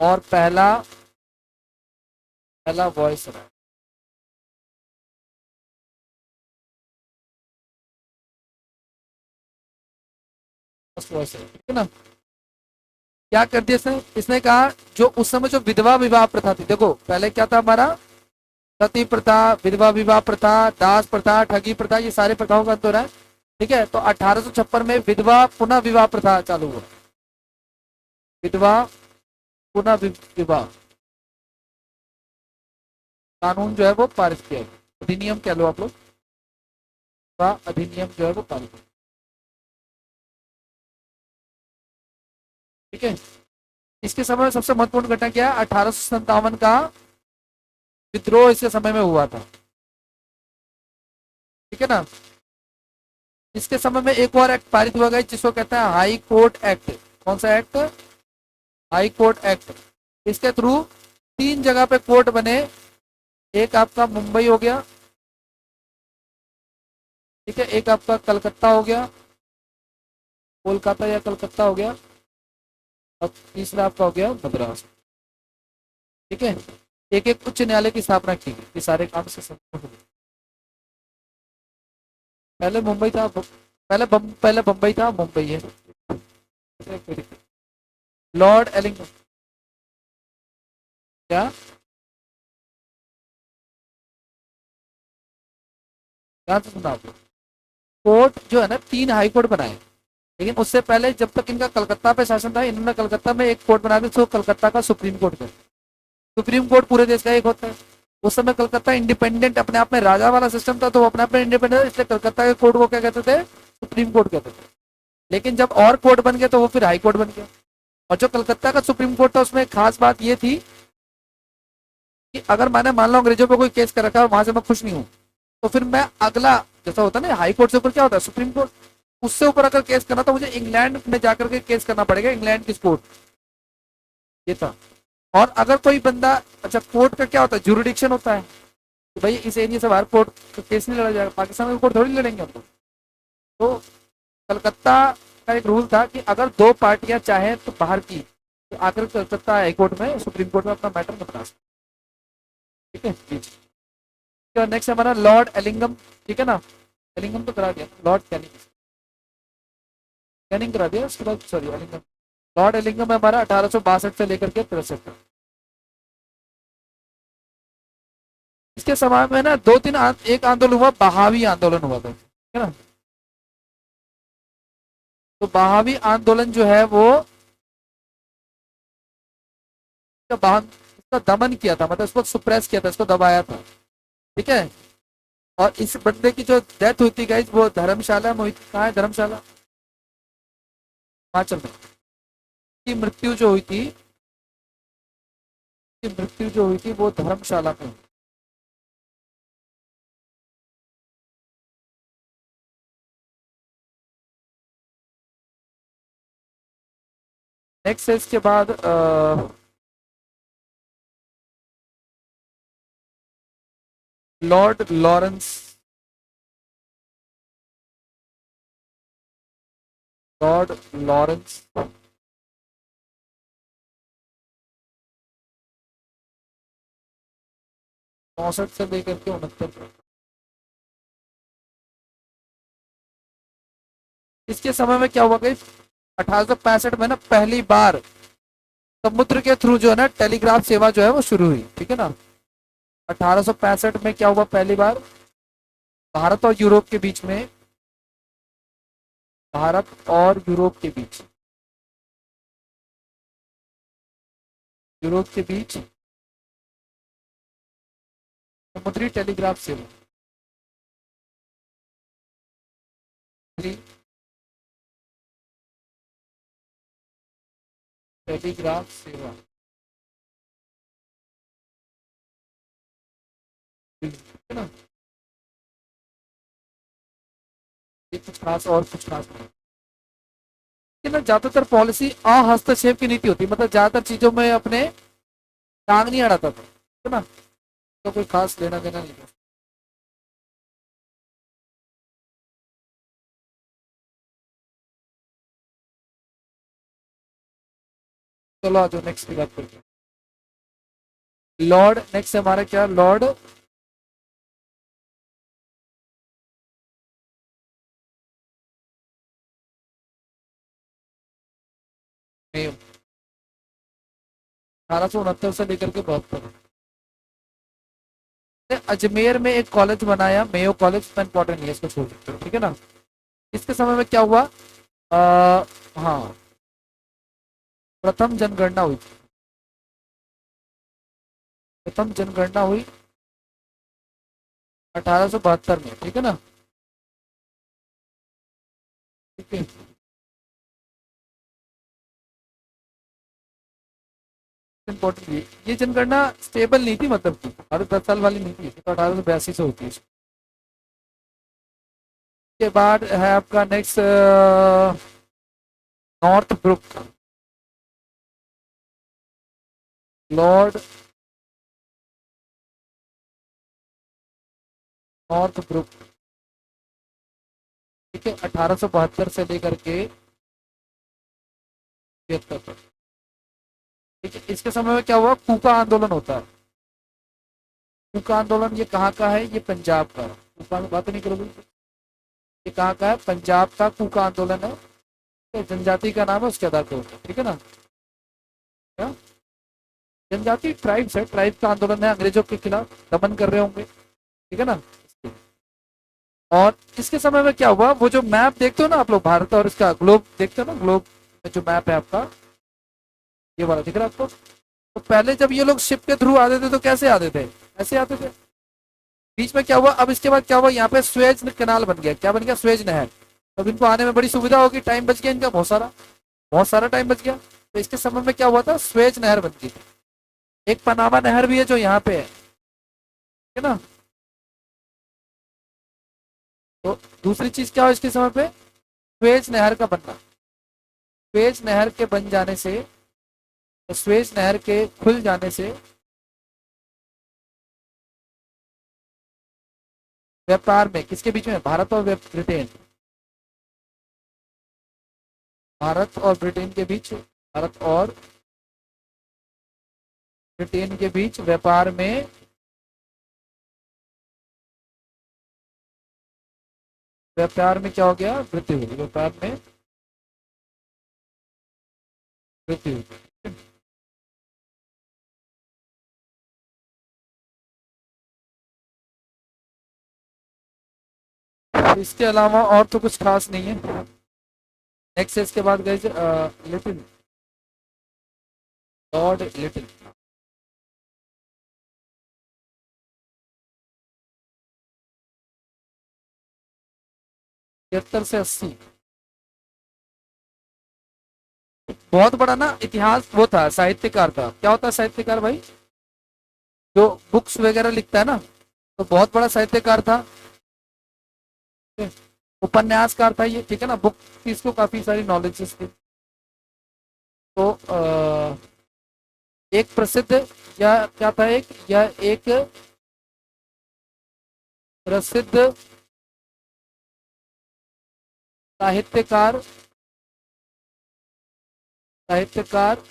और पहला, पहला वायसराय। वैसे, ठीक है ना। क्या कर दिया इसने, इसने कहा जो उस समय जो विधवा विवाह प्रथा थी, देखो पहले क्या था हमारा, सती प्रथा, विधवा विवाह प्रथा, दास प्रथा, ठगी प्रथा, ये सारे प्रथाओं का अंत हो रहा है। ठीक है, तो 1856 में विधवा पुनः विवाह प्रथा चालू हुआ। विधवा पुनः विवाह कानून जो है वो पारित किया गया, अधिनियम कह लो आप लोग, अधिनियम जो है वो पारित, ठीक है। इसके समय में सबसे महत्वपूर्ण घटना क्या है, 1857 का विद्रोह इसके समय में हुआ था, ठीक है ना। इसके समय में एक और एक्ट पारित हुआ गया जिसको कहते हैं हाई कोर्ट एक्ट। कौन सा एक्ट, हाई कोर्ट एक्ट। इसके थ्रू 3 जगह पे कोर्ट बने, एक आपका मुंबई हो गया, ठीक है, एक आपका कलकत्ता हो गया, कोलकाता या कलकत्ता हो गया, और तीसरा आपका हो गया मद्रास, ठीक है। एक एक उच्च न्यायालय की स्थापना की गई, ये सारे काम से संपूर्ण हुए। पहले मुंबई था, पहले बम्बई था, मुंबई है। लॉर्ड एलिंगटन, क्या ध्यान से सुना आपको, कोर्ट जो है ना 3 हाई कोर्ट बनाए, लेकिन उससे पहले जब तक इनका कलकत्ता पे शासन था, इन्होंने कलकत्ता में एक कोर्ट बना दिया, तो कलकत्ता का सुप्रीम कोर्ट कर, सुप्रीम कोर्ट पूरे देश का एक होता है। उस समय कलकत्ता इंडिपेंडेंट अपने आप में राजा वाला सिस्टम था, तो वो अपने आप में इंडिपेंडेंट, इसलिए कलकत्ता के कोर्ट को क्या कहते थे, सुप्रीम कोर्ट कहते थे। लेकिन जब और कोर्ट बन गए तो वो फिर हाई कोर्ट बन गया। और जो कलकत्ता का सुप्रीम कोर्ट था उसमें खास बात ये थी कि अगर मैंने मान लो अंग्रेजों पर कोई केस कर रखा है, वहां से मैं खुश नहीं हूँ, तो फिर मैं अगला, जैसा होता है ना हाई कोर्ट से ऊपर क्या होता है सुप्रीम कोर्ट, उससे ऊपर अगर केस करना तो मुझे इंग्लैंड में जाकर के केस करना पड़ेगा, इंग्लैंड की कोर्ट, ये था। और अगर कोई बंदा, अच्छा कोर्ट का क्या होता है, जुरिडिक्शन होता है, तो भाई इस एरिया से बाहर कोर्ट का केस नहीं लड़ा जाएगा, पाकिस्तान में कोर्ट थोड़ी लड़ेंगे हम लोग। तो कलकत्ता का एक रूल था कि अगर 2 पार्टियां चाहें तो बाहर की, तो आकर कलकत्ता हाई कोर्ट में, सुप्रीम कोर्ट में अपना मैटर बता सकते, ठीक है। तो नेक्स्ट हमारा लॉर्ड एलिंगम, ठीक है ना, एलिंगम तो करा दिया, लॉर्ड कैनिंग, कैनिंग करा दिया, उसके बाद सॉरी एलिंगम। लॉर्ड एलिंगम है हमारा 1862 से लेकर के 63 तक। इसके समय में ना 2-3 एक आंदोलन हुआ, बहावी आंदोलन हुआ था, ठीक है ना। तो बहावी आंदोलन जो है वो इसका दमन किया था, मतलब इसको सुप्रेस किया था, इसको दबाया था, ठीक है। और इस बंदे की जो डेथ हुई थी गाइस, वो धर्मशाला में हुई थी। कहाँ है धर्मशाला, हिमाचल में। की मृत्यु जो हुई थी, की मृत्यु जो हुई थी वो धर्मशाला में। नेक्स्ट है इसके बाद लॉर्ड लॉरेंस, लॉर्ड लॉरेंस 64 से लेकर के 69। इसके समय में क्या हुआ गई, 1865 में ना पहली बार समुद्र के थ्रू जो है ना टेलीग्राफ सेवा जो है वो शुरू हुई, ठीक है ना। 1865 में क्या हुआ, पहली बार भारत और यूरोप के बीच में, भारत और यूरोप के बीच, यूरोप के बीच समुद्री टेलीग्राफ सेवा, टेलीग्राफ सेवा, है ना। ये कुछ खास और कुछ खास नहीं है ना, ज्यादातर पॉलिसी अहस्तक्षेप की नीति होती है, मतलब ज्यादातर चीजों में अपने टांग नहीं अड़ाता था, है ना, तो कोई खास लेना देना नहीं था। चलो आ जाओ नेक्स्ट की बात करते हैं। लॉर्ड, नेक्स्ट हमारा क्या, लॉर्ड 1869 से लेकर के 72। अजमेर में एक कॉलेज बनाया, मेयो कॉलेज, इतना इंपॉर्टेंट नहीं है, इसको छोड़ सकते हो, ठीक है ना। इसके समय में क्या हुआ? हाँ, प्रथम जनगणना हुई थी। प्रथम जनगणना हुई 1872 में, ठीक है ना। ठीक है। इम्पोर्टेंट ये जनगणना स्टेबल नहीं थी, मतलब की हर 10 साल वाली नहीं थी, तो 1882 से होती है। उसके बाद है आपका next Northbrook, Lord Northbrook, ठीक है, 1872 से लेकर के 73 तक। ठीक है, इसके समय में क्या हुआ? कूका आंदोलन होता है। कूका आंदोलन ये कहाँ का है? ये पंजाब का है। कूका में बात नहीं करोगे? ये कहाँ का है? पंजाब का कूका आंदोलन है। तो जनजाति का नाम है, उसके आधार पर होता है, ठीक है ना। क्या? जनजाति ट्राइब्स है, ट्राइब का आंदोलन है, अंग्रेजों के खिलाफ दमन कर रहे होंगे, ठीक है ना। और इसके समय में क्या हुआ? वो जो मैप देखते हो ना आप लोग, भारत और इसका ग्लोब देखते हो ना, ग्लोब जो मैप है आपका, ये वाला दिख रहा है आपको? तो पहले जब ये लोग शिप के थ्रू आते थे तो कैसे आते थे? ऐसे आते थे। बीच में क्या हुआ? अब इसके बाद क्या हुआ? यहाँ पे स्वेज कैनाल बन गया। क्या बन गया? स्वेज नहर। अब इनको आने में बड़ी सुविधा होगी, टाइम बच गया इनका बहुत सारा टाइम बच गया। तो इसके समय में क्या हुआ था? स्वेज नहर बन गई थी। एक पनामा नहर भी है जो यहाँ पे है, ठीक है ना। तो दूसरी चीज क्या हो इसके समय पे? स्वेज नहर का बनना। स्वेज नहर के बन जाने से, स्वेज नहर के खुल जाने से व्यापार में किसके बीच में? भारत और ब्रिटेन, भारत और ब्रिटेन के बीच, भारत और ब्रिटेन के बीच व्यापार में, व्यापार में क्या हो गया? वृद्धि हुई। व्यापार में वृद्धि हुई। इसके अलावा और तो कुछ खास नहीं है। नेक्स्ट इसके बाद गए लिटिल, लॉर्ड लिटिल। 73 से 80। बहुत बड़ा ना इतिहास वो था, साहित्यकार था। क्या होता है साहित्यकार भाई? जो बुक्स वगैरह लिखता है ना, तो बहुत बड़ा साहित्यकार था। उपन्यासकार था ये, ठीक है ना। बुक की इसको काफी सारी नॉलेजेस थी। तो एक प्रसिद्ध, या क्या था, एक या एक प्रसिद्ध साहित्यकार, साहित्यकार,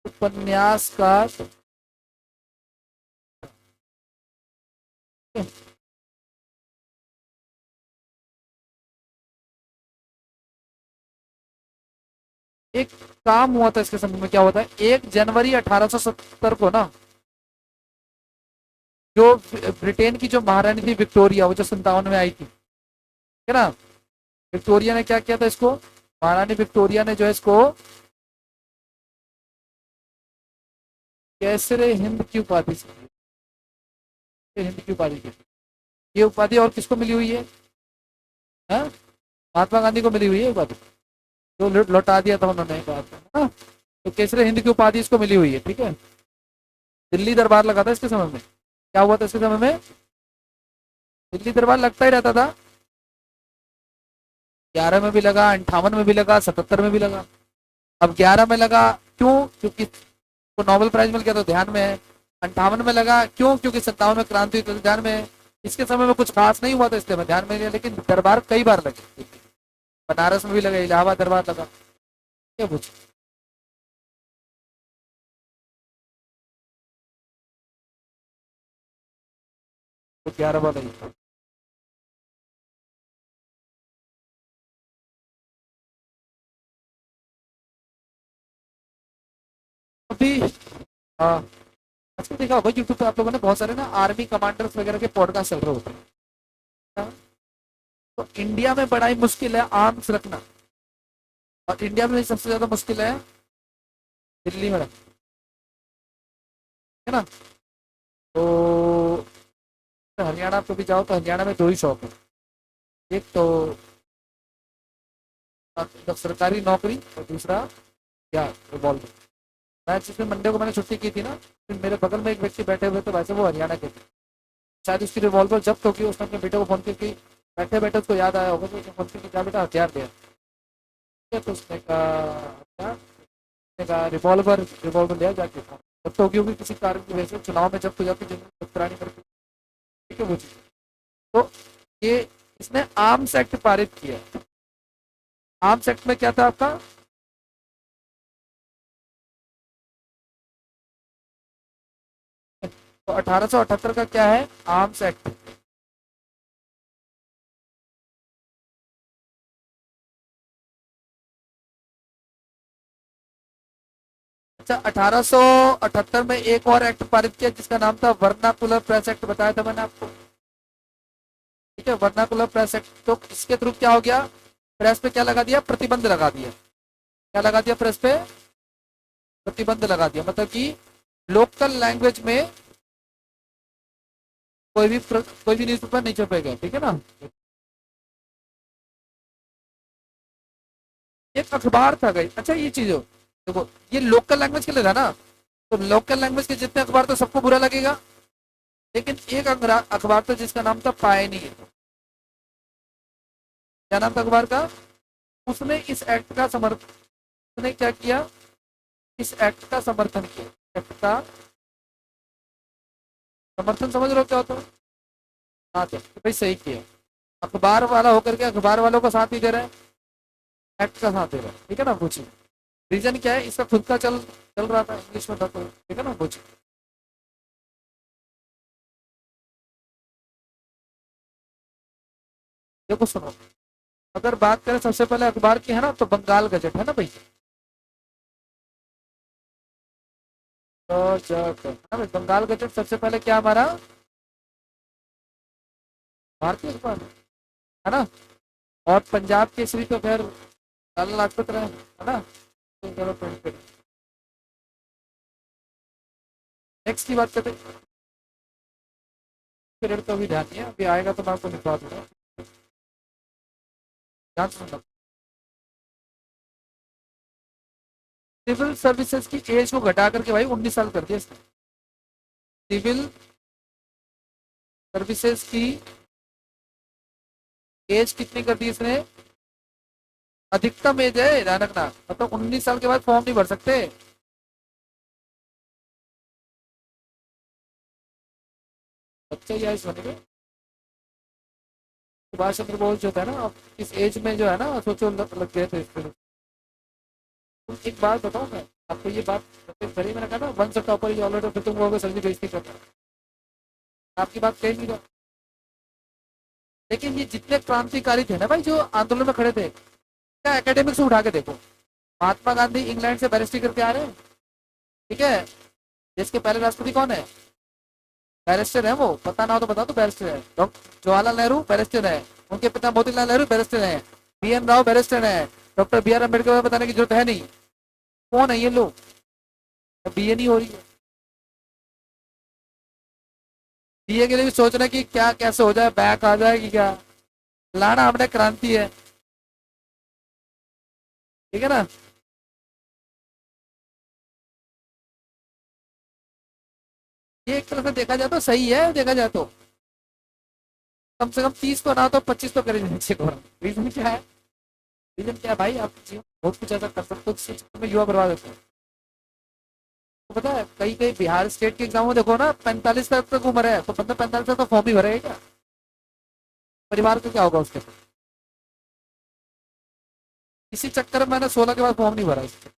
उपन्यासकार, एक काम हुआ था इसके समय में। क्या होता है? 1 जनवरी 1870 को ना, जो ब्रिटेन की जो महारानी थी विक्टोरिया, वो जो 57 में आई थी, ठीक है ना। विक्टोरिया ने क्या किया था इसको? महारानी विक्टोरिया ने जो है इसको कैसरे हिंद की उपाधि से, हिंद की उपाधि की। ये उपाधि और किसको मिली हुई है? हाँ? महात्मा गांधी को मिली हुई है उपाधि, जो लौटा दिया था उन्होंने बाद में, हाँ? तो केसरे हिंद की उपाधि इसको मिली हुई है, ठीक है। दिल्ली दरबार लगा था इसके समय में। क्या हुआ था इसके समय में? दिल्ली दरबार लगता ही रहता था। 11 में भी लगा, 58 में भी लगा, 77 में भी लगा। अब 11 में लगा, क्यों? क्योंकि को नोबेल प्राइज मिल गया तो ध्यान में है। 58 में लगा, क्यों? क्योंकि 57 में क्रांति हुई तो ध्यान में है। इसके समय में कुछ खास नहीं हुआ था इसलिए मैं ध्यान में लिया, लेकिन दरबार कई बार लगे। बनारस में भी लगा, इलाहाबाद दरबार लगा। क्या पूछ? तो 11 बार लगी। अभी आजकल देखा होगा यूट्यूब पे आप लोगों ने बहुत सारे ना आर्मी कमांडर्स वगैरह के पॉडकास्ट चल रहे होते हैं। हाँ, तो इंडिया में बड़ा ही मुश्किल है आर्म्स रखना, और इंडिया में सबसे ज्यादा मुश्किल है दिल्ली में रखना, है ना। तो हरियाणा पे भी जाओ तो हरियाणा में दो ही शौक है, एक तो मतलब सरकारी नौकरी और दूसरा क्या, रिवॉल्वर। मैं जिसमें मंडे को मैंने छुट्टी की थी ना, फिर मेरे बगल में एक व्यक्ति बैठे हुए थे, वैसे वो हरियाणा के थे। शायद उसकी रिवॉल्वर जब्त होगी, उसने अपने बेटे को फोन करके बैठे बैठे उसको याद आया होगा, तो उसने फोन करके कहा बेटा हथियार दे। तो उसने कहा रिवॉल्वर रिवॉल्वर लिया जाके जब तो होगी किसी कारण की वजह से चुनाव में जब्त हो जाती है पुरानी करके, ठीक है वो चीज। तो ये इसने आर्म्स एक्ट पारित किया। आर्म्स एक्ट में क्या था आपका, तो 1878 का क्या है आर्म्स एक्ट। अच्छा 1878 में एक और एक्ट पारित किया जिसका नाम था वर्नाकुलर प्रेस एक्ट, बताया था मैंने आपको। ठीक है, वर्नाकुलर प्रेस एक्ट, तो इसके थ्रू क्या हो गया, प्रेस पे क्या लगा दिया, प्रतिबंध लगा दिया। क्या लगा दिया, प्रेस पे प्रतिबंध लगा दिया, मतलब कि लोकल लैंग्वेज में कोई भी न्यूज़पेपर नहीं छपेगा, ठीक है ना। एक अखबार था गई, अच्छा ये चीज हो, देखो ये लोकल लैंग्वेज के लिए था ना, तो लोकल लैंग्वेज के जितने अखबार तो सबको बुरा लगेगा, लेकिन एक अखबार था जिसका नाम था पायनियर। क्या नाम था अखबार का, उसने इस एक्ट का समर्थन, उसने क्या किया, इस एक्ट का समर्थन किया। एक्ट का समर्थन समझ रहे हो क्या होता है, हाँ तो भाई सही किया, अखबार वाला होकर के अखबार वालों का साथ ही दे रहे हैं, एक्ट का साथ दे रहे हैं, ठीक है ना पूछिए। रीजन क्या है, इसका खुद का चल चल रहा था इंग्लिश में था, तो ठीक है ना पूछिए। देखो सुनो, अगर बात करें सबसे पहले अखबार की है ना, तो बंगाल गजट है ना भाई, गजट है ना भाई, बंगाल गजट सबसे पहले क्या हमारा भारतीय अखबार है ना। और पंजाब केसरी तो खैर लाला लाजपत राय है ना। तो चलो नेक्स्ट की बात करते हैं, पीरियड तो अभी ध्यान नहीं है, अभी आएगा तो मैं आपको लिखवा दूंगा, ध्यान से सुनना। सिविल सर्विसेज की एज को घटा करके भाई 19 साल कर दिया इसने। सिविल सर्विसेज की एज कितनी कर दी इसने, अधिकतम एज है ध्यान रखना, मतलब 19 साल के बाद फॉर्म नहीं भर सकते। बच्चे या इस बनेंगे, सुभाष चंद्र बोस जो था ना, अब इस एज में जो है ना सोचो लग गए थे इसके। एक बात बताऊं मैं आपको, ये बात भरी मैंने कहा ना, वन से टॉपर इज ऑलरेडी, फिर तुम लोगों सब्जी बेइज्जती करना, आपकी बात कही नहीं रहा। लेकिन ये जितने क्रांतिकारी थे ना भाई जो आंदोलन में खड़े थे, क्या एकेडमिक से उठा के देखो, महात्मा गांधी इंग्लैंड से बैरिस्ट्री करके आ रहे हैं, ठीक है। देश के पहले राष्ट्रपति कौन है, बैरिस्टर है, वो पता ना हो तो बता दो, बैरिस्टर है। डॉक्टर जवाहरलाल नेहरू बैरिस्टर है, उनके पिता मोतीलाल नेहरू बैरिस्टर है, बी एन राव बैरिस्टर है, डॉक्टर बी आर अम्बेडकर बताने की जरूरत है नहीं, कौन है ये लोग, बी ए नहीं हो रही है। बीए के लिए भी सोच रहे हैं कि क्या कैसे हो जाए, बैक आ जाएगी क्या, लाना हमने क्रांति है, ठीक है ना। ये एक तरह से देखा जाए तो सही है, देखा जाए तो कम से कम 30 तो ना तो 25 तो करे जाने चाहिए। रीजन क्या है, रीजन क्या है भाई, आप जीवन बहुत कुछ ऐसा कर सकते हो जिसके चक्कर में युवा बर्बाद होते हैं। तो पता है कई कई बिहार स्टेट के एग्जाम में देखो ना 45 तक उम्र है, तो बंदा 45 तक तो फॉर्म ही भरेगा क्या, परिवार को क्या होगा उसके पास। इसी चक्कर में मैंने 16 के बाद फॉर्म नहीं भरा इसके।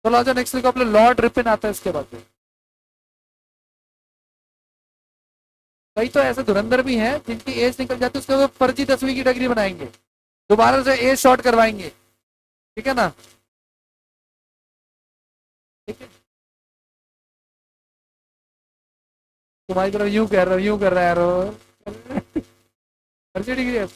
चलो आज नेक्स्ट वीक अपने लॉर्ड रिपिन आता है इसके बाद। कई तो ऐसे धुरंधर भी हैं जिनकी एज निकल जाती है, उसके बाद फर्जी 10वीं की डिग्री बनाएंगे, दोबारा से एज शॉर्ट करवाएंगे, ठीक है ना। ठीक है, तुम्हारी तरफ यूं कह रहा हूँ, यूं कर रहा है यार। फर्जी डिग्री है।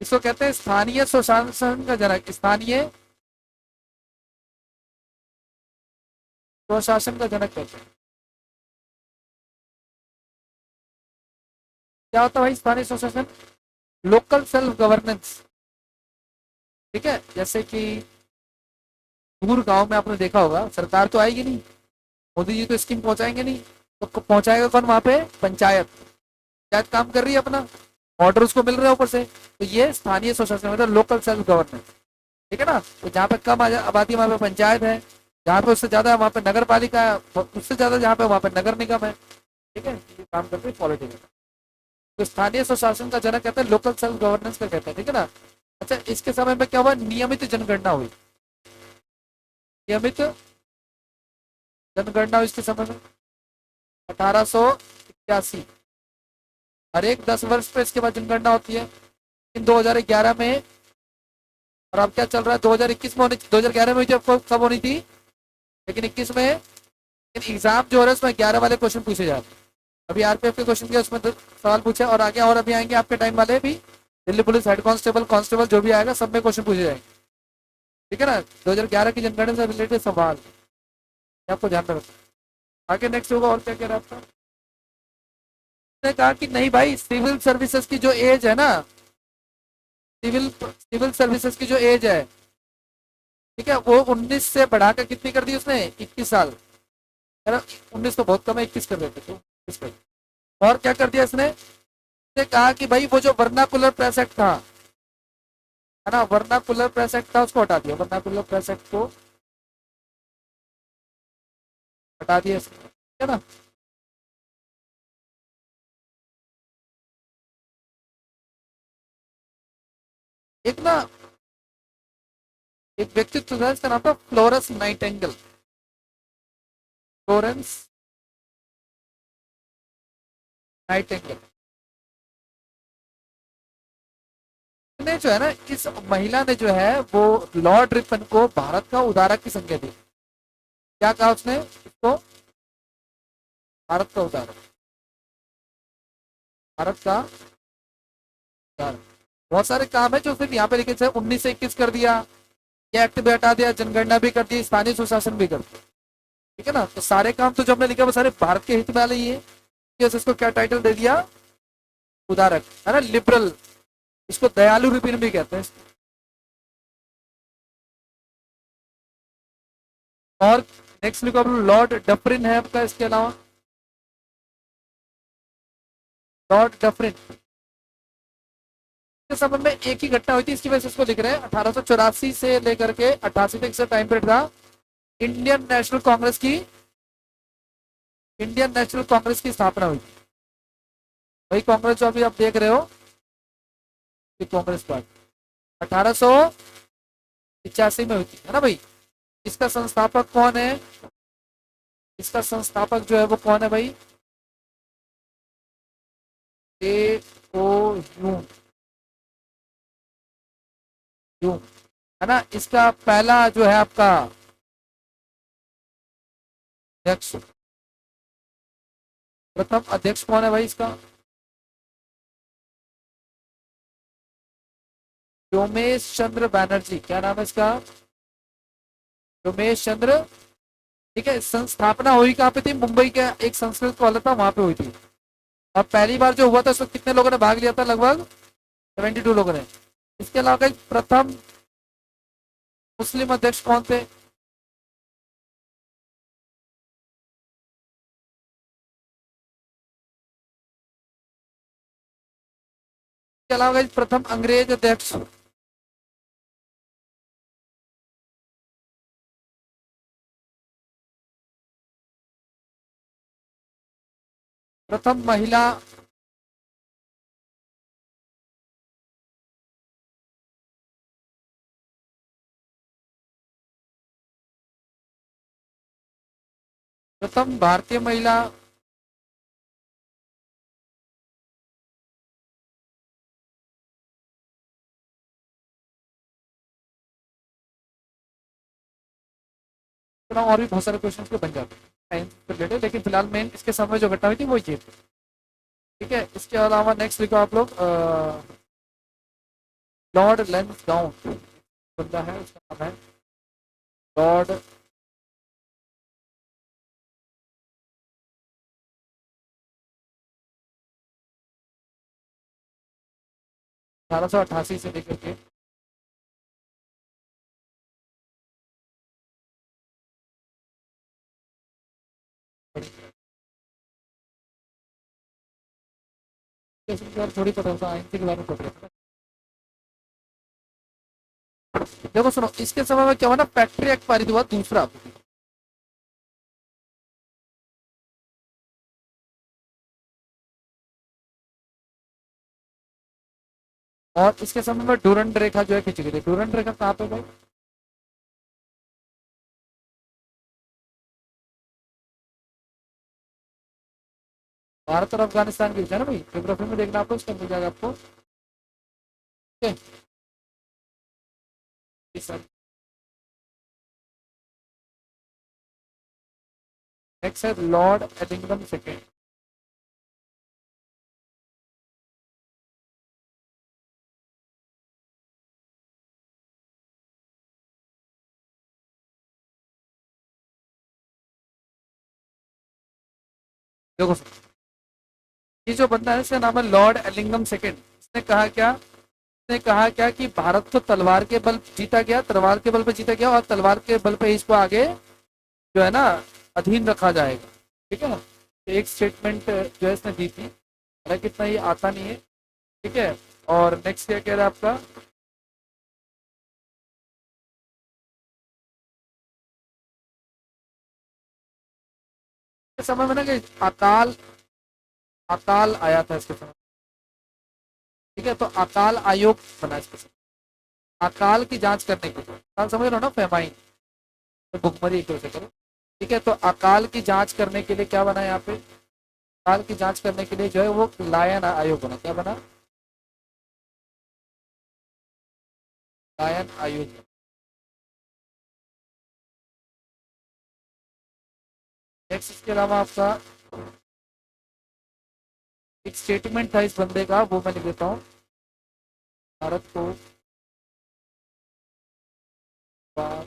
इसको कहते हैं स्थानीय स्वशासन का जनक, स्थानीय स्वशासन का जनक कहते हैं। क्या होता है भाई स्थानीय स्वशासन? Local self governance. ठीक है, जैसे कि दूर गांव में आपने देखा होगा, सरकार तो आएगी नहीं, मोदी जी तो स्कीम पहुंचाएंगे नहीं, तो पहुंचाएगा कौन वहां पे? पंचायत। पंचायत काम कर रही है अपना, ऑर्डर उसको मिल रहे हैं ऊपर से, तो ये स्थानीय स्वशासन मतलब लोकल सेल्फ गवर्नेंस। ठीक है ना, तो जहाँ पे कम आबादी वहाँ पे पंचायत है, जहाँ पे उससे ज्यादा वहाँ पे नगर पालिका है, उससे ज्यादा जहाँ पे वहाँ पे नगर निगम है। ठीक है, ये काम करते हैं पॉलिटिक्स। तो स्थानीय स्वशासन का जनक कहते हैं, लोकल सेल्फ गवर्नेंस का कहते हैं। ठीक है ना। अच्छा, इसके समय में क्या हुआ? नियमित जनगणना हुई। नियमित जनगणना हुई इसके समय में 1881। हर एक 10 वर्ष पे इसके बाद जनगणना होती है। इन 2011 में, और अब क्या चल रहा है? 2021 में होनी, 2011 में जब कब होनी थी, लेकिन 21 में एग्जाम जो हो रहा है उसमें 11 वाले क्वेश्चन पूछे जा रहे हैं। अभी आरपीएफ के क्वेश्चन के उसमें सवाल पूछे, और आगे और अभी आएंगे आपके टाइम वाले भी, Delhi police head constable, constable जो भी आएगा सब में क्वेश्चन पूछे जाएंगे। ठीक है ना, 2011 की जनगणना से रिलेटेड सवाल, ये आपको ध्यान में रखना। आगे नेक्स्ट होगा, और क्या कह रहा है आपका? ने कहा कि नहीं भाई, सिविल सर्विसेज की जो एज है ना, सिविल सिविल सर्विसेज की जो एज है, ठीक है, वो 19 से बढ़ाकर कितनी कर दी उसने? 21 साल। 19 तो बहुत कम है, 21 कर देते तो 21 कर। और क्या कर दिया इसने? इसने कहा कि भाई वो जो वर्नाकुलर प्रेस एक्ट था, है ना, वर्नाकुलर प्रेस एक्ट था, उसको हटा दिया। वर्नाकुलर प्रेस एक्ट को हटा दिया इसने, है ना। एक ना, एक व्यक्तित्व था, इसका नाम था फ्लोरेंस नाइटेंगल। फ्लोरेंस नाइटेंगल ने जो है ना, इस महिला ने जो है वो लॉर्ड रिपन को भारत का उदारक की संज्ञा दी। क्या कहा उसने इसको? भारत का उदाहरण, भारत का उदाहरण। बहुत सारे काम है जो सिर्फ यहाँ पे लिखे थे, 19 से 21 कर दिया, ये एक्ट भी हटा दिया, जनगणना भी कर दी, स्थानीय सुशासन भी कर दिया। ठीक है ना, तो सारे काम तो जो हमने लिखा वो सारे भारत के हित में वाले ही है। yes, इसको क्या टाइटल दे दिया? उदारक, है ना, लिबरल। इसको दयालु रिपिन भी कहते हैं। और नेक्स्ट लिखो लॉर्ड डफरिन है आपका इसके अलावा, लॉर्ड डफरिन के समय में एक ही घटना हुई थी, इसकी वजह से इसको लिख रहे हैं। 1884 से लेकर के 88 तक से टाइम पीरियड था। इंडियन नेशनल कांग्रेस की, इंडियन नेशनल कांग्रेस की स्थापना हुई थी। वही कांग्रेस जो अभी आप देख रहे हो, ये कांग्रेस पार्टी 1885 में हुई थी, है ना भाई। इसका संस्थापक कौन है? इसका संस्थापक जो है वो कौन है भाई? ए ओ यू, यू, है ना। इसका पहला जो है आपका अध्यक्ष, प्रथम अध्यक्ष कौन है भाई इसका? व्योमेश चंद्र बैनर्जी, क्या नाम है इसका? व्योमेश चंद्र। ठीक है, संस्थापना हुई कहाँ पे थी? मुंबई का एक संस्कृत कॉलेज था, वहां पे हुई थी। और पहली बार जो हुआ था उसमें कितने लोगों ने भाग लिया था? लगभग 72 लोगों ने। इसके अलावा प्रथम मुस्लिम अध्यक्ष कौन थे? इसके अलावा प्रथम अंग्रेज अध्यक्ष, प्रथम महिला, प्रथम भारतीय महिला और भी बहुत सारे क्वेश्चन के बन जाते हैं साइंस से रिलेटेड, लेकिन फिलहाल मेन इसके समय जो घटना हुई थी वो ये थी। ठीक है, इसके अलावा नेक्स्ट लिखो आप लोग लॉर्ड लेंसडाउन बंदा है, उसका नाम है लॉर्ड 1888 से लेकर के थोड़ी पता होता आईएनसी के बारे में पढ़ रहे थे। देखो सुनो, इसके समय में क्या हुआ ना, फैक्ट्री एक्ट पारित हुआ दूसरा। और इसके समय में डूरंड रेखा जो है खींची गई थी। डूरंड रेखा कहाँ पे भाई? भारत और अफगानिस्तान के बीच है ना भाई, ज्योग्राफी में देखना आपको, उसका मिल जाएगा आपको। ठीक है, नेक्स्ट है लॉर्ड एडिंगटन सेकेंड। देखो ये जो बंदा है इसका नाम है लॉर्ड एलिंगम सेकेंड। इसने कहा क्या, इसने कहा क्या कि भारत तो तलवार के बल जीता गया, तलवार के बल पे जीता गया, और तलवार के बल पे इसको आगे जो है ना अधीन रखा जाएगा। ठीक है ना, तो एक स्टेटमेंट जो है इसने दी थी, हालांकि इतना ये आता नहीं है। ठीक है, और नेक्स्ट क्या कह रहा है आपका, इस समय में ना कि अकाल अकाल आया था इसके समय। ठीक है, तो अकाल आयोग बना इसके समय, अकाल की जांच करने के लिए। अकाल समझ रहे हो ना, फेमाइन, तो भुखमरी एक तरह से करो। ठीक है, तो अकाल की जांच करने के लिए क्या बना यहाँ पे, अकाल की जांच करने के लिए जो है वो लायन आयोग बना। क्या बना? लायन आयोग। नेक्स्ट इसके अलावा आपका एक स्टेटमेंट था इस बंदे का, वो मैं लिख देता हूँ। भारत को बार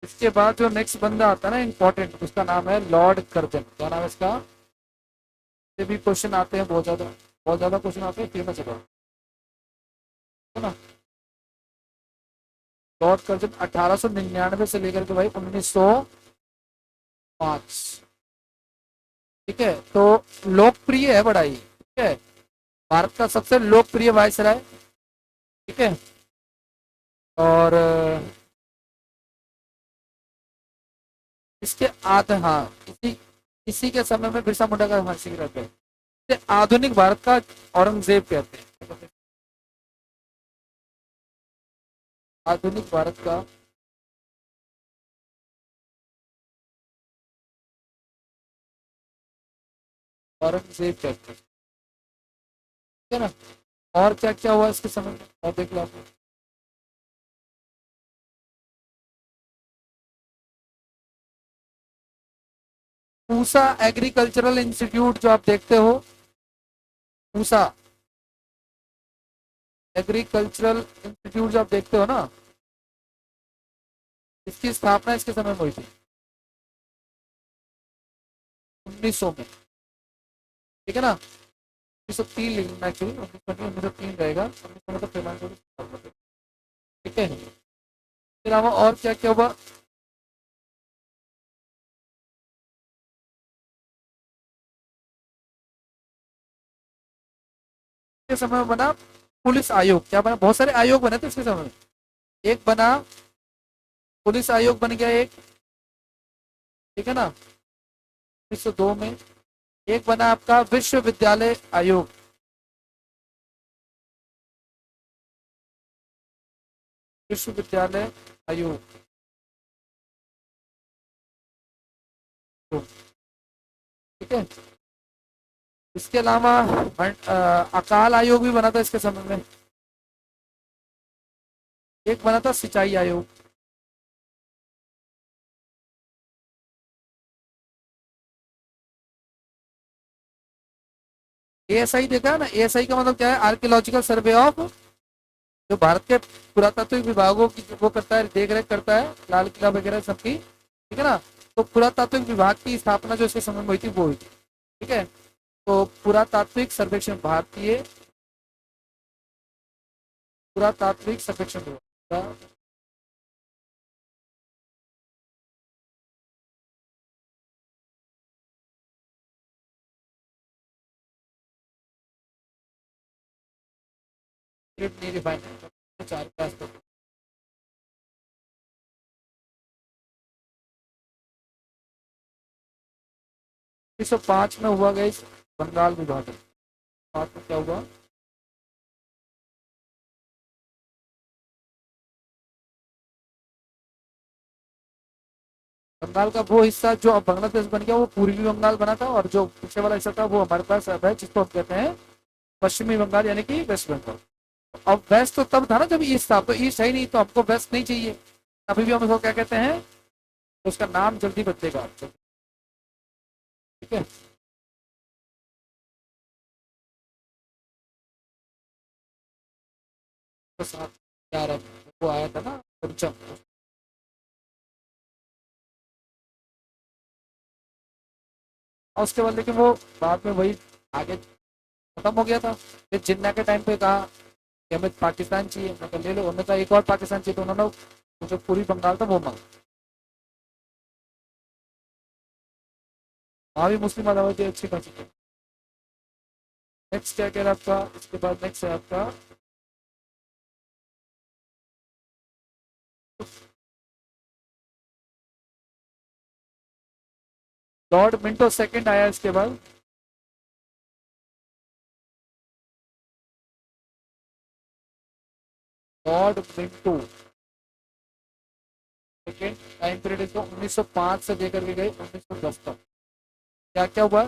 इसके बाद जो नेक्स्ट बंदा आता है ना इम्पोर्टेंट, उसका नाम है लॉर्ड कर्जन। क्या नाम है इसका? ये भी क्वेश्चन आते हैं बहुत ज्यादा, बहुत ज्यादा क्वेश्चन आते हैं, फेमस है ना। लॉर्ड कर्जन 1899 से लेकर के भाई 1905। ठीक है, तो लोकप्रिय है बड़ा ही। ठीक है, भारत का सबसे लोकप्रिय वायसराय। ठीक है, और इसके आध हाँ, इसी इसी के समय में बिरसा मुंडा का फांसी गिराते हैं। इसे आधुनिक भारत का औरंगजेब कहते हैं। आधुनिक भारत का औरंगजेब कहते हैं। ठीक है ना, और क्या क्या हुआ इसके समय में और देख लो आप। पूसा एग्रीकल्चरल इंस्टीट्यूट जो आप देखते हो, पूसा एग्रीकल्चरल इंस्टीट्यूट जो आप देखते हो ना, इसकी स्थापना इसके समय में हुई थी 1900 में। ठीक है ना, 1903 लिखना एक्चुअली, 1903 रहेगा, 1900 में तो फिर। ठीक है, इसके अलावा और क्या क्या हुआ? के समय में बना पुलिस आयोग। क्या बना? बहुत सारे आयोग बने थे इसके समय में। एक बना पुलिस आयोग बन गया एक, ठीक है ना, 1902 में। एक बना आपका विश्वविद्यालय आयोग, विश्वविद्यालय आयोग, ठीक है। इसके अलावा अकाल आयोग भी बना था इसके समय में। एक बना था सिंचाई आयोग। एएसआई देखा है ना? एएसआई का मतलब क्या है? आर्कियोलॉजिकल सर्वे ऑफ, जो भारत के पुरातात्विक विभागों की वो करता है, देख रेख करता है, लाल किला वगैरह सबकी, ठीक है ना। तो पुरातात्विक विभाग की स्थापना जो इसके समय में हुई थी वो हुई थी, ठीक है। तो पुरातात्विक सर्वेक्षण, भारतीय पुरातात्विक सर्वेक्षण विभाग, नहीं रिफाइन, चार के आसपास। 1905 में हुआ गया बंगाल विभाजन। 5 में क्या हुआ? बंगाल का वो हिस्सा जो अब बांग्लादेश बन गया वो पूर्वी बंगाल बना था, और जो पीछे वाला हिस्सा था वो हमारे पास अब है, जिसको हम कहते हैं पश्चिमी बंगाल, यानी कि वेस्ट बंगाल। अब वेस्ट तो तब था ना जब ईस्ट था, तो ईस्ट है ही नहीं, तो हमको वेस्ट नहीं चाहिए। अभी भी हम उसको क्या कहते हैं? तो उसका नाम जल्दी बदलेगा, ठीक है। तो साथ यार वो आया था ना पंचम, और उसके बाद लेकिन वो बाद में वही आगे खत्म हो गया था। फिर जिन्ना के टाइम पे कहा कि हमें पाकिस्तान चाहिए, मैं कहा ले लो। उन्होंने कहा एक और पाकिस्तान चाहिए, तो उन्होंने जो पूरी बंगाल था वो मांगा। वहाँ भी मुस्लिम आबादी अच्छी खासी थी। नेक्स्ट क्या कह रहा है आपका? इसके बाद नेक्स्ट है आपका लॉर्ड मिंटो सेकंड आया इसके बाद। Lord Minto second, time period इसको 1905 से लेकर के गए 1910 तक। क्या क्या हुआ?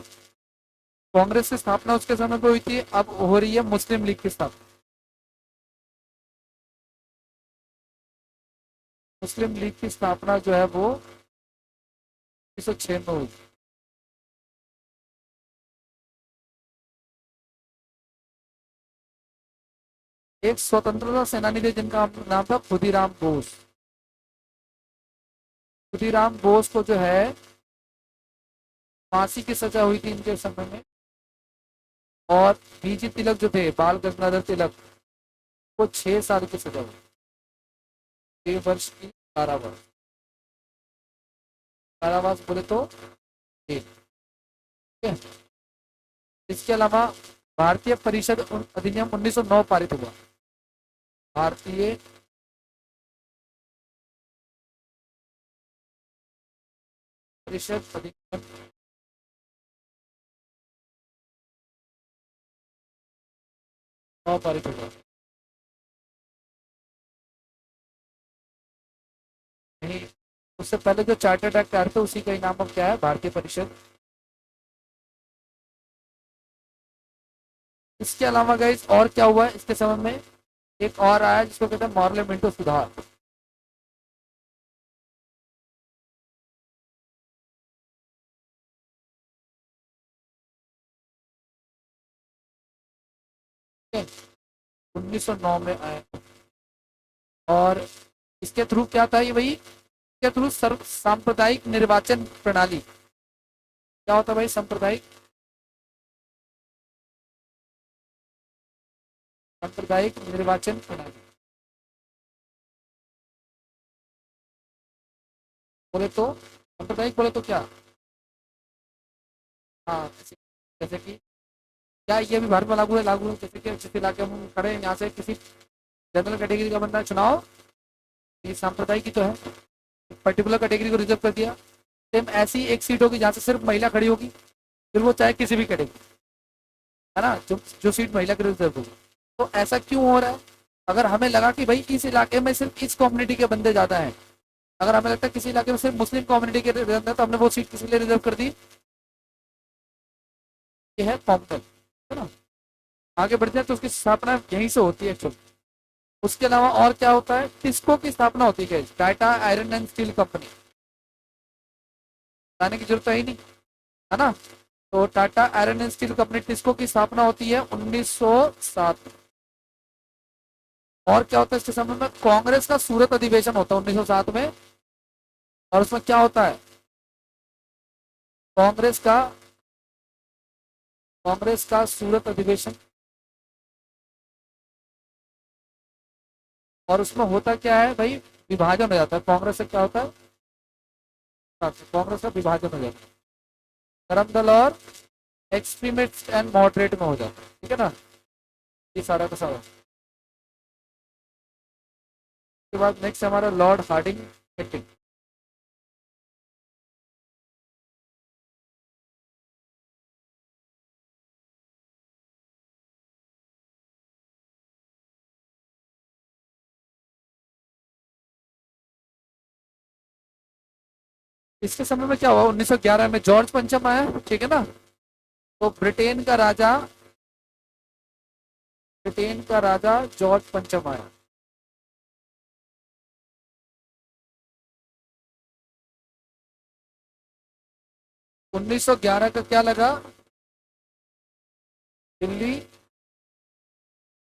कांग्रेस की स्थापना उसके समय पे हुई थी, अब हो रही है मुस्लिम लीग की स्थापना। मुस्लिम लीग की स्थापना जो है वो 1906 में हुई। एक स्वतंत्रता सेनानी थे जिनका नाम था खुदीराम बोस। खुदीराम बोस को जो है फांसी की सजा हुई थी इनके समय में। और बीजी तिलक जो थे, बाल गंगाधर तिलक, को 6 साल की सजा हुई, 6 वर्ष की कारावास। कारावास बोले तो जेल, ठीक है। इसके अलावा भारतीय परिषद अधिनियम 1909 पारित हुआ। भारतीय परिषद अधिनियम 9 पारित हुआ। नहीं, उससे पहले जो चार्टर्ड एक्ट आया था उसी का ही नाम अब क्या है? भारतीय परिषद। इसके अलावा गाइस और क्या हुआ है इसके समय में? एक और आया जिसको कहते हैं पार्लियामेंटो सुधार। ठीक है, 1909 में आया। और इसके थ्रू क्या था? ये भाई इसके थ्रू सर्व सांप्रदायिक निर्वाचन प्रणाली। क्या होता है भाई सांप्रदायिक? सांप्रदायिक निर्वाचन प्रणाली बोले तो, सांप्रदायिक बोले तो क्या? हाँ, जैसे कि क्या ये भी भारत में लागू है? लागू है। जैसे कि जिस इलाके में हम खड़े हैं यहाँ से किसी जनरल कैटेगरी का बंदा चुनाव, ये सांप्रदायिक की तो है, पर्टिकुलर कैटेगरी को रिजर्व कर दिया। सेम ऐसी एक सीट होगी जहाँ से सिर्फ महिला खड़ी होगी, फिर वो चाहे किसी भी कैटेगरी, है ना, जो जो सीट महिला के रिजर्व होगी। तो ऐसा क्यों हो रहा है? अगर हमें लगा कि भाई इस इलाके में सिर्फ इस कम्युनिटी के बंदे ज्यादा हैं, अगर हमें लगता है किसी इलाके में सिर्फ मुस्लिम कम्युनिटी के अंदर, तो हमने वो सीट किसी लिए रिजर्व कर दी, ये है कॉमनल, है ना। आगे बढ़ जाए तो उसकी स्थापना यहीं से होती है एक्चुअली। उसके अलावा और क्या होता है? टिस्को की स्थापना होती है, Tata iron and steel company, बताने की जरूरत है ही नहीं, है ना। तो Tata iron and steel company TISCO की स्थापना होती है 1907 में। और क्या होता है इसके समय में? कांग्रेस का सूरत अधिवेशन होता है 1907 में, और उसमें क्या होता है? कांग्रेस का सूरत अधिवेशन, और उसमें होता क्या है भाई? विभाजन हो जाता है कांग्रेस से। क्या होता है? कांग्रेस का विभाजन हो जाता है, धर्म दल और एक्सट्रीमिस्ट एंड मॉडरेट में हो जाता है, ठीक है ना। ये सारा का सारा। उसके बाद नेक्स्ट हमारा लॉर्ड हार्डिंग मीटिंग। इसके समय में क्या हुआ? 1911 में जॉर्ज पंचम आया, ठीक है ना। तो ब्रिटेन का राजा जॉर्ज पंचम आया। 1911 का क्या लगा? दिल्ली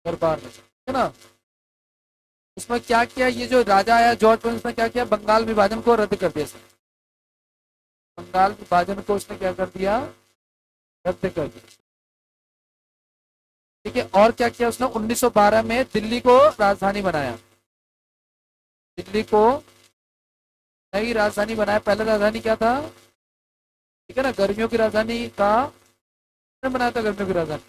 दरबार में, है ना। उसमें क्या किया? ये जो राजा आया जॉर्ज पंचम, उसने क्या किया? बंगाल विभाजन को रद्द कर दिया। बंगाल विभाजन को उसने क्या कर दिया? रद्द कर दिया, ठीक है। और क्या किया उसने? 1912 में दिल्ली को राजधानी बनाया। दिल्ली को नई राजधानी बनाया। पहले राजधानी क्या था? ठीक है ना, गर्मियों की राजधानी का बनाया था, गर्मियों की राजधानी।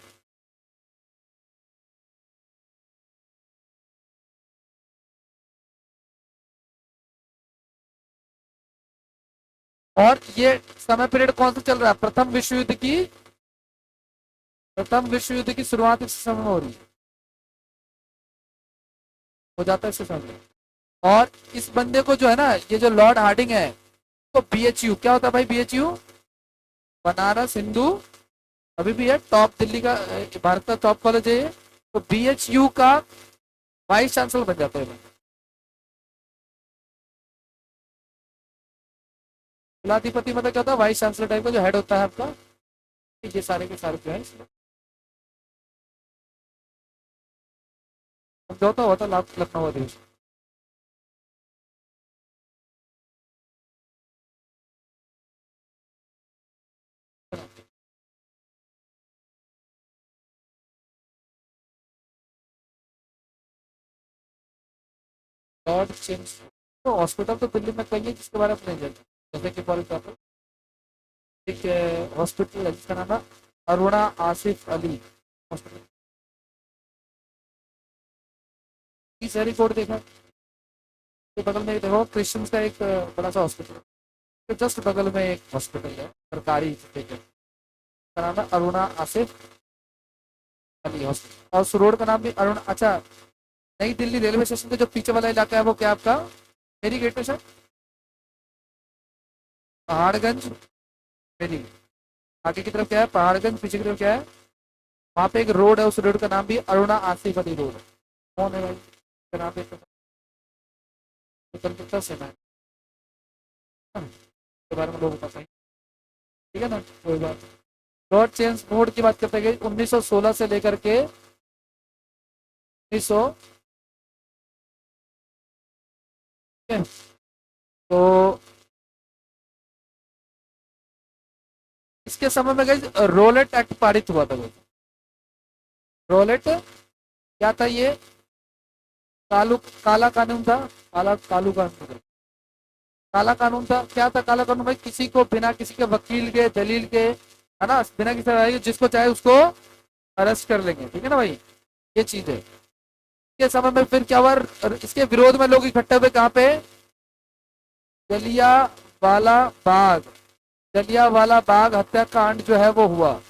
और ये समय पीरियड कौन सा चल रहा है? प्रथम विश्व युद्ध की शुरुआत इस समय हो रही है, हो जाता है इससे समय। और इस बंदे को जो है ना, ये जो लॉर्ड हार्डिंग है, तो बीएचयू क्या होता है भाई? बीएचयू बनारस हिंदू, अभी भी है टॉप, दिल्ली का भारत का टॉप कॉलेज है ये। तो बीएचयू का वाइस चांसलर बन जाता है। कुलाधिपति मतलब क्या होता है? वाइस चांसलर टाइप का जो हेड होता है आपका। ये सारे के सारे जो है समझौता हुआ था लखनऊ अधिवेशन। लॉर्ड चेम्स, तो हॉस्पिटल तो दिल्ली में कई है जिसके बारे में नहीं जानते, जैसे कि फॉर एग्जाम्पल एक हॉस्पिटल है जिसका नाम है अरुणा आसिफ अली हॉस्पिटल। की शहरी कोड देखा तो बगल में एक देखो क्रिश्चियंस का एक बड़ा सा हॉस्पिटल, तो जस्ट बगल में एक हॉस्पिटल है सरकारी, उसका नाम है अरुणा आसिफ अली हॉस्पिटल। और उस रोड का नाम भी अरुण, अच्छा, नई दिल्ली रेलवे स्टेशन का जो पीछे वाला इलाका है वो क्या आपका? मेरी गेट पे सर, पहाड़गंज। मेरी आगे की तरफ क्या है? पहाड़गंज। पीछे की तरफ क्या है? वहाँ पे एक रोड है, उस रोड का नाम भी अरुणा आसिफ अली रोड है। कौन है भाई इसका नाम? स्वतंत्रता सेना के बारे में लोगों को पता है, ठीक है ना, कोई बात। लॉर्ड चेम्स मोड की बात करते हैं 1916 से लेकर के 1900, तो इसके समय में गई रोलेट एक्ट पारित हुआ था। रोलेट क्या था? ये काला कानून था। कालू कानून था। काला कानून था। क्या था काला कानून भाई? किसी को बिना किसी के वकील के, दलील के, है ना, बिना किसी जिसको चाहे उसको अरेस्ट कर लेंगे, ठीक है ना भाई, ये चीज है। इसके समय में फिर क्या हुआ, इसके विरोध में लोग इकट्ठे हुए कहाँ पे, जलिया वाला बाग, जलिया वाला बाग हत्याकांड जो है वो हुआ,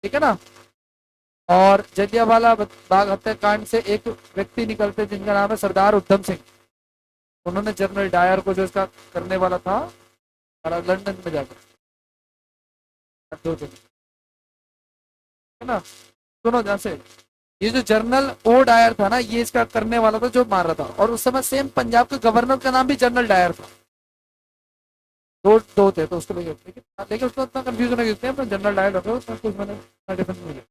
ठीक है ना। और जलियांवाला बाग हत्याकांड से एक व्यक्ति निकलते जिनका नाम है सरदार उधम सिंह। उन्होंने जनरल डायर को जो इसका करने वाला था, और लंदन में जाकर दो दिन, है ना। सुनो ध्यान से, ये जो जनरल ओ डायर था ना, ये इसका करने वाला था जो मार रहा था, और उस समय सेम पंजाब के गवर्नर का नाम भी जनरल डायर था। दो दो थे तो उसको लेके, लेकिन उसको इतना कंफ्यूजन है, अपना जनरल डायर रखो, उसमें कुछ मैंने डिफरेंस नहीं है।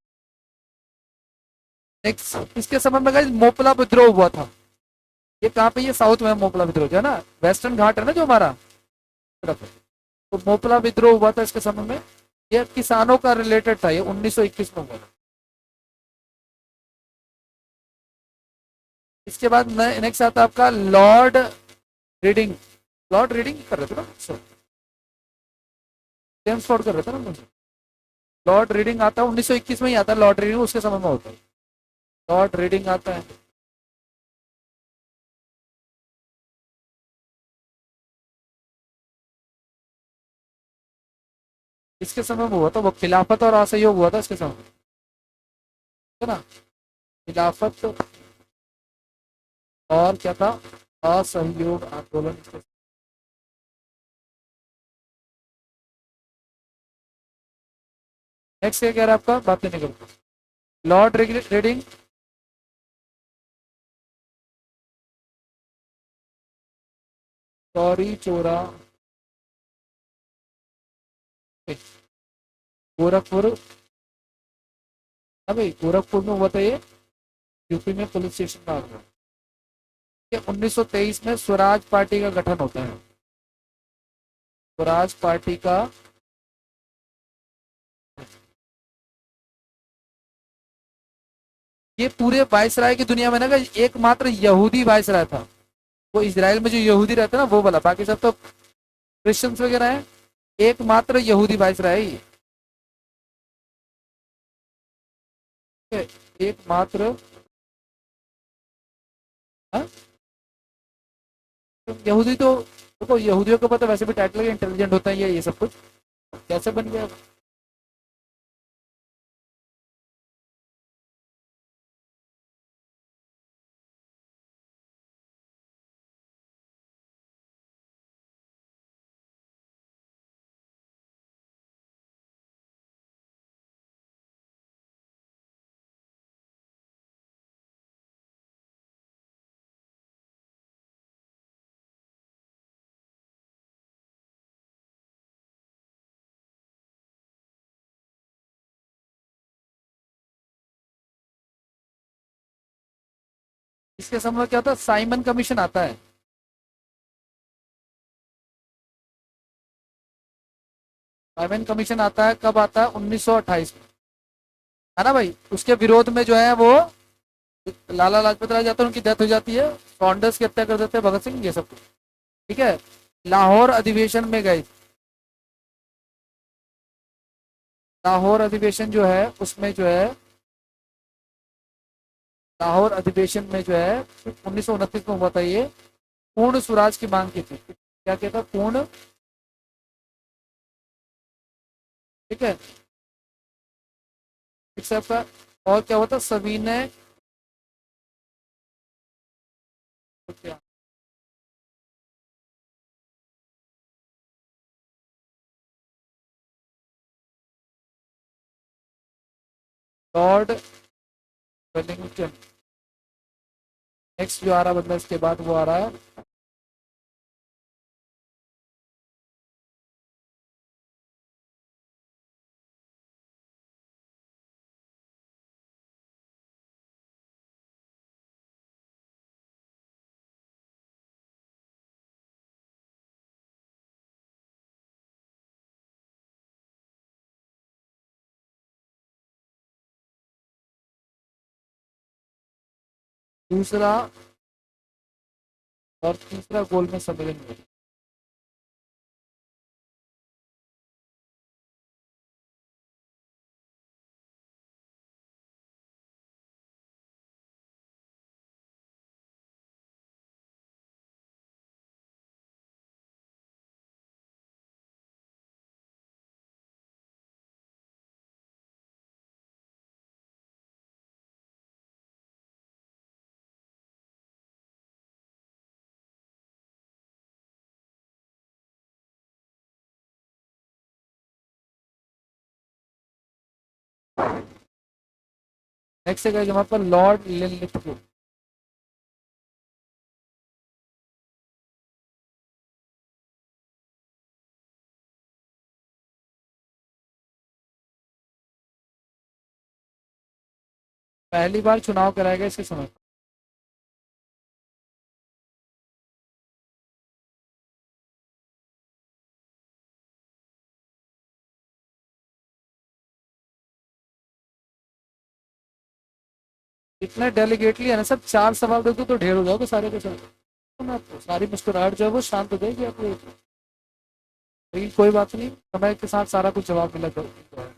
नेक्स्ट, इसके समय में गाइस मोपला विद्रोह हुआ था। ये कहाँ पे, ये साउथ में मोपला विद्रोह जो है ना, वेस्टर्न घाट है ना जो हमारा तरफ है। तो मोपला विद्रोह हुआ था इसके समय में, ये किसानों का रिलेटेड था, ये 1921 में हुआ था। इसके बाद नेक्स्ट आता है आपका लॉर्ड रीडिंग। लॉर्ड रीडिंग कर रहे थे ना, जेम्स फॉर्ड कर रहे थे ना। लॉर्ड रीडिंग आता है 1921 में ही आता है, लॉर्ड रीडिंग उसके समय में होता है, लॉर्ड रीडिंग आता है। इसके समय में हुआ था वो, खिलाफत और असहयोग हुआ था इसके समय में, है ना। खिलाफत और क्या था, असहयोग आंदोलन। नेक्स्ट क्या कह रहा है आपका, बात नहीं करते, लॉर्ड रीडिंग। चौरी चौरा, गोरखपुर, हाँ भाई गोरखपुर में हुआ था ये, यूपी में पुलिस स्टेशन का हुआ। ये 1923 में स्वराज पार्टी का गठन होता है, स्वराज पार्टी का। ये पूरे वायसराय की दुनिया में ना एकमात्र यहूदी वायसराय था, वो इजराइल में जो यहूदी रहते हैं ना वो वाला, बाकी सब तो क्रिश्चियंस वगैरह है, एकमात्र यहूदी वायसराय है ये, एकमात्र। हाँ? तो यहूदी तो देखो, यहूदियों के पता वैसे भी टाइटल इंटेलिजेंट होता है ये सब कुछ, कैसे बन गया। इसके समय में क्या होता है, साइमन कमीशन आता है। साइमन कमीशन आता है कब आता है, 1928 में, है ना भाई। उसके विरोध में जो है वो लाला लाजपत राय जाते हैं, उनकी डेथ हो जाती है, सॉन्डर्स की हत्या कर देते हैं, भगत सिंह, ये सब कुछ, ठीक है। लाहौर अधिवेशन में गए, लाहौर अधिवेशन जो है उसमें जो है, लाहौर अधिवेशन में जो है 1929 में हुआ था ये, पूर्ण स्वराज की मांग की थी, क्या कहता, पूर्ण, ठीक है, एक्सेप्ट का। और क्या होता, सविनय, लॉर्ड वेलिंगटन। नेक्स्ट जो आ रहा है, मतलब इसके बाद वो आ रहा है, दूसरा और तीसरा गोल में सम्मेलन हुआ। नेक्स्ट है हमारे पास लॉर्ड लिलिथगुड। पहली बार चुनाव कराया गया इसके समय। इतने डेलीगेटली है ना सब, 4 सवाल दे दो तो ढेर हो जाओगे सारे के सारे, तो ना आपको सारी मुस्कुराहट जो है वो शांत हो जाएगी आपको। लेकिन कोई बात नहीं, समय के साथ सारा कुछ जवाब मिला करो।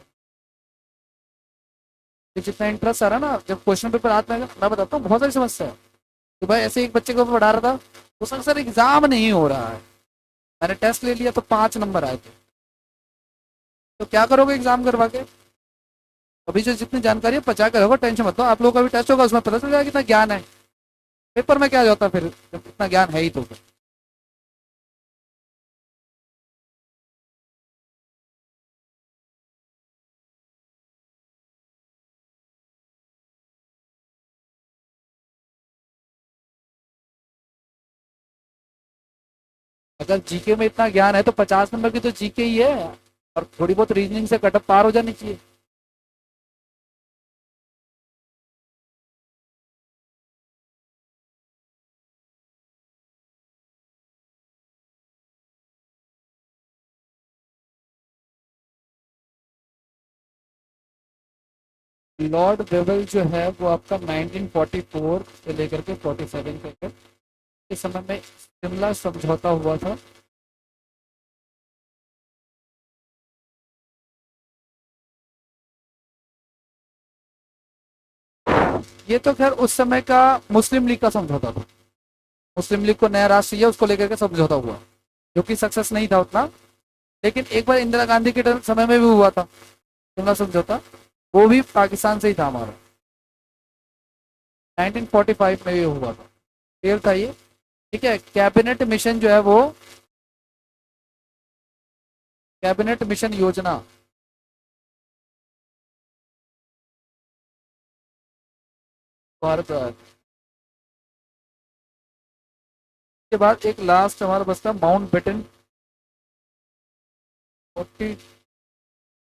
जितना इंटरेस्ट आ रहा है ना, जब क्वेश्चन पेपर आता है मैं बताता हूँ बहुत सारी समस्या है। तो भाई ऐसे एक बच्चे को पढ़ा रहा था, उसका सर एग्जाम नहीं हो रहा है, मैंने टेस्ट ले लिया तो 5 नंबर आए थे। तो क्या करोगे एग्जाम करवा के? अभी जो जितनी जानकारी है पचा कर होगा, टेंशन मत लो, आप लोगों का भी टेस्ट होगा, उसमें पता चल जाएगा कितना ज्ञान है। पेपर में क्या जाता फिर जब इतना ज्ञान है ही तो फिर। अगर जीके में इतना ज्ञान है तो 50 नंबर की तो जीके ही है, और थोड़ी बहुत रीजनिंग से कटअप पार हो जानी चाहिए। लॉर्ड वेवल जो है वो आपका 1944 से लेकर के 47 तक के समय में शिमला समझौता हुआ था। ये तो खैर उस समय का मुस्लिम लीग का समझौता था। मुस्लिम लीग को नया राष्ट्र चाहिए, उसको लेकर के समझौता हुआ, जो कि सक्सेस नहीं था उतना। लेकिन एक बार इंदिरा गांधी के समय में भी हुआ था शिमला समझौता, वो भी पाकिस्तान से ही था हमारा। 1945 में ये हुआ था, क्लियर था ये। ठीक है, कैबिनेट मिशन जो है वो, कैबिनेट मिशन योजना भारत के बाद एक लास्ट हमारा बचता माउंट बेटन 40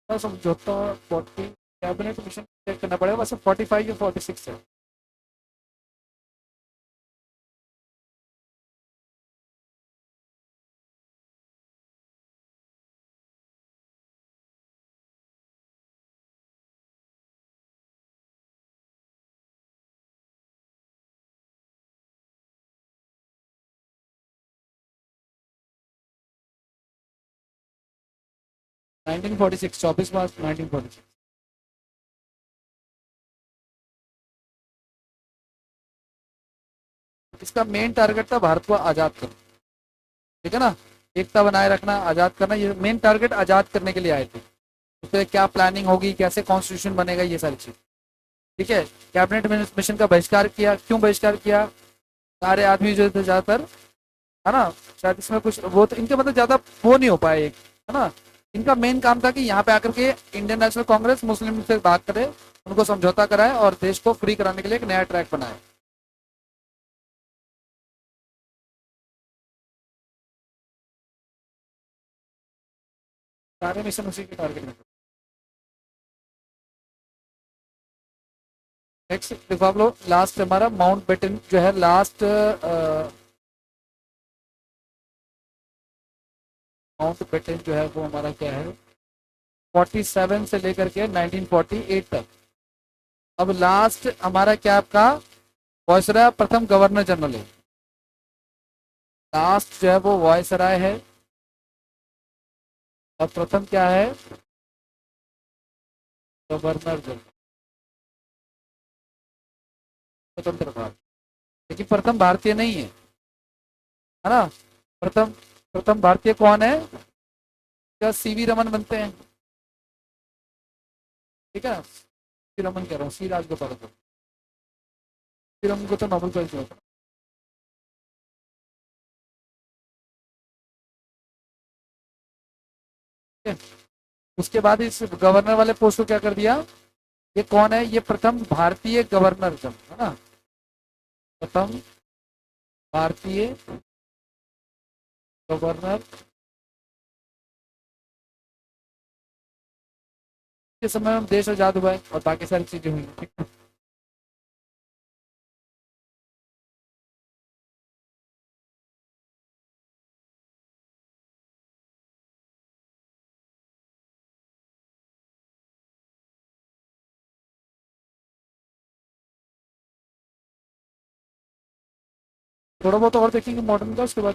का समझौता। 40 कैबिनेट मिशन चेक करना पड़ेगा, वैसे 45 या 46 है। 1946, 24 मार्च 1946। इसका मेन टारगेट था भारत को आजाद करना, ठीक है ना, एकता बनाए रखना, आजाद करना, ये मेन टारगेट आजाद करने के लिए आए थे। उसके क्या प्लानिंग होगी, कैसे कॉन्स्टिट्यूशन बनेगा, ये सारी चीज। ठीक है, कैबिनेट मिशन का बहिष्कार किया, क्यों बहिष्कार किया? सारे आदमी जो थे ज्यादातर, है ना, शायद इसमें कुछ वो तो इनके मतलब ज्यादा वो नहीं हो पाए एक, है ना। इनका मेन काम था कि यहाँ पे आकर के इंडियन नेशनल कांग्रेस मुस्लिम से बात करे, उनको समझौता कराए और देश को फ्री कराने के लिए एक नया ट्रैक बनाए। सारे मिशन उसी के टारगेट में। नेक्स्ट देखो आप लोग, लास्ट हमारा माउंट बेटन जो है लास्ट, माउंट बेटन जो है वो हमारा क्या है, 47 से लेकर के 1948 तक। अब लास्ट हमारा क्या आपका वॉयसराय प्रथम गवर्नर जनरल है। लास्ट जो है वो वॉयसराय है, और प्रथम क्या है, गवर्नर जनरल, स्वतंत्र भारत। लेकिन प्रथम भारतीय नहीं है ना। प्रथम प्रथम भारतीय कौन है? क्या सीवी रमन बनते हैं? ठीक है, सी रमन कह रहा हूँ, सी राजगोपाल को, सी रमन को तो नोबेल प्राइज मिला था। ठीक है? उसके बाद इस गवर्नर वाले पोस्ट को क्या कर दिया, ये कौन है? ये प्रथम भारतीय गवर्नर जब, है ना, प्रथम भारतीय गवर्नर के समय में देश आजाद हुआ है और बाकी सारी चीजें हुई, ठीक है। थोड़ा बहुत और देखेंगे मॉडर्न का, उसके बाद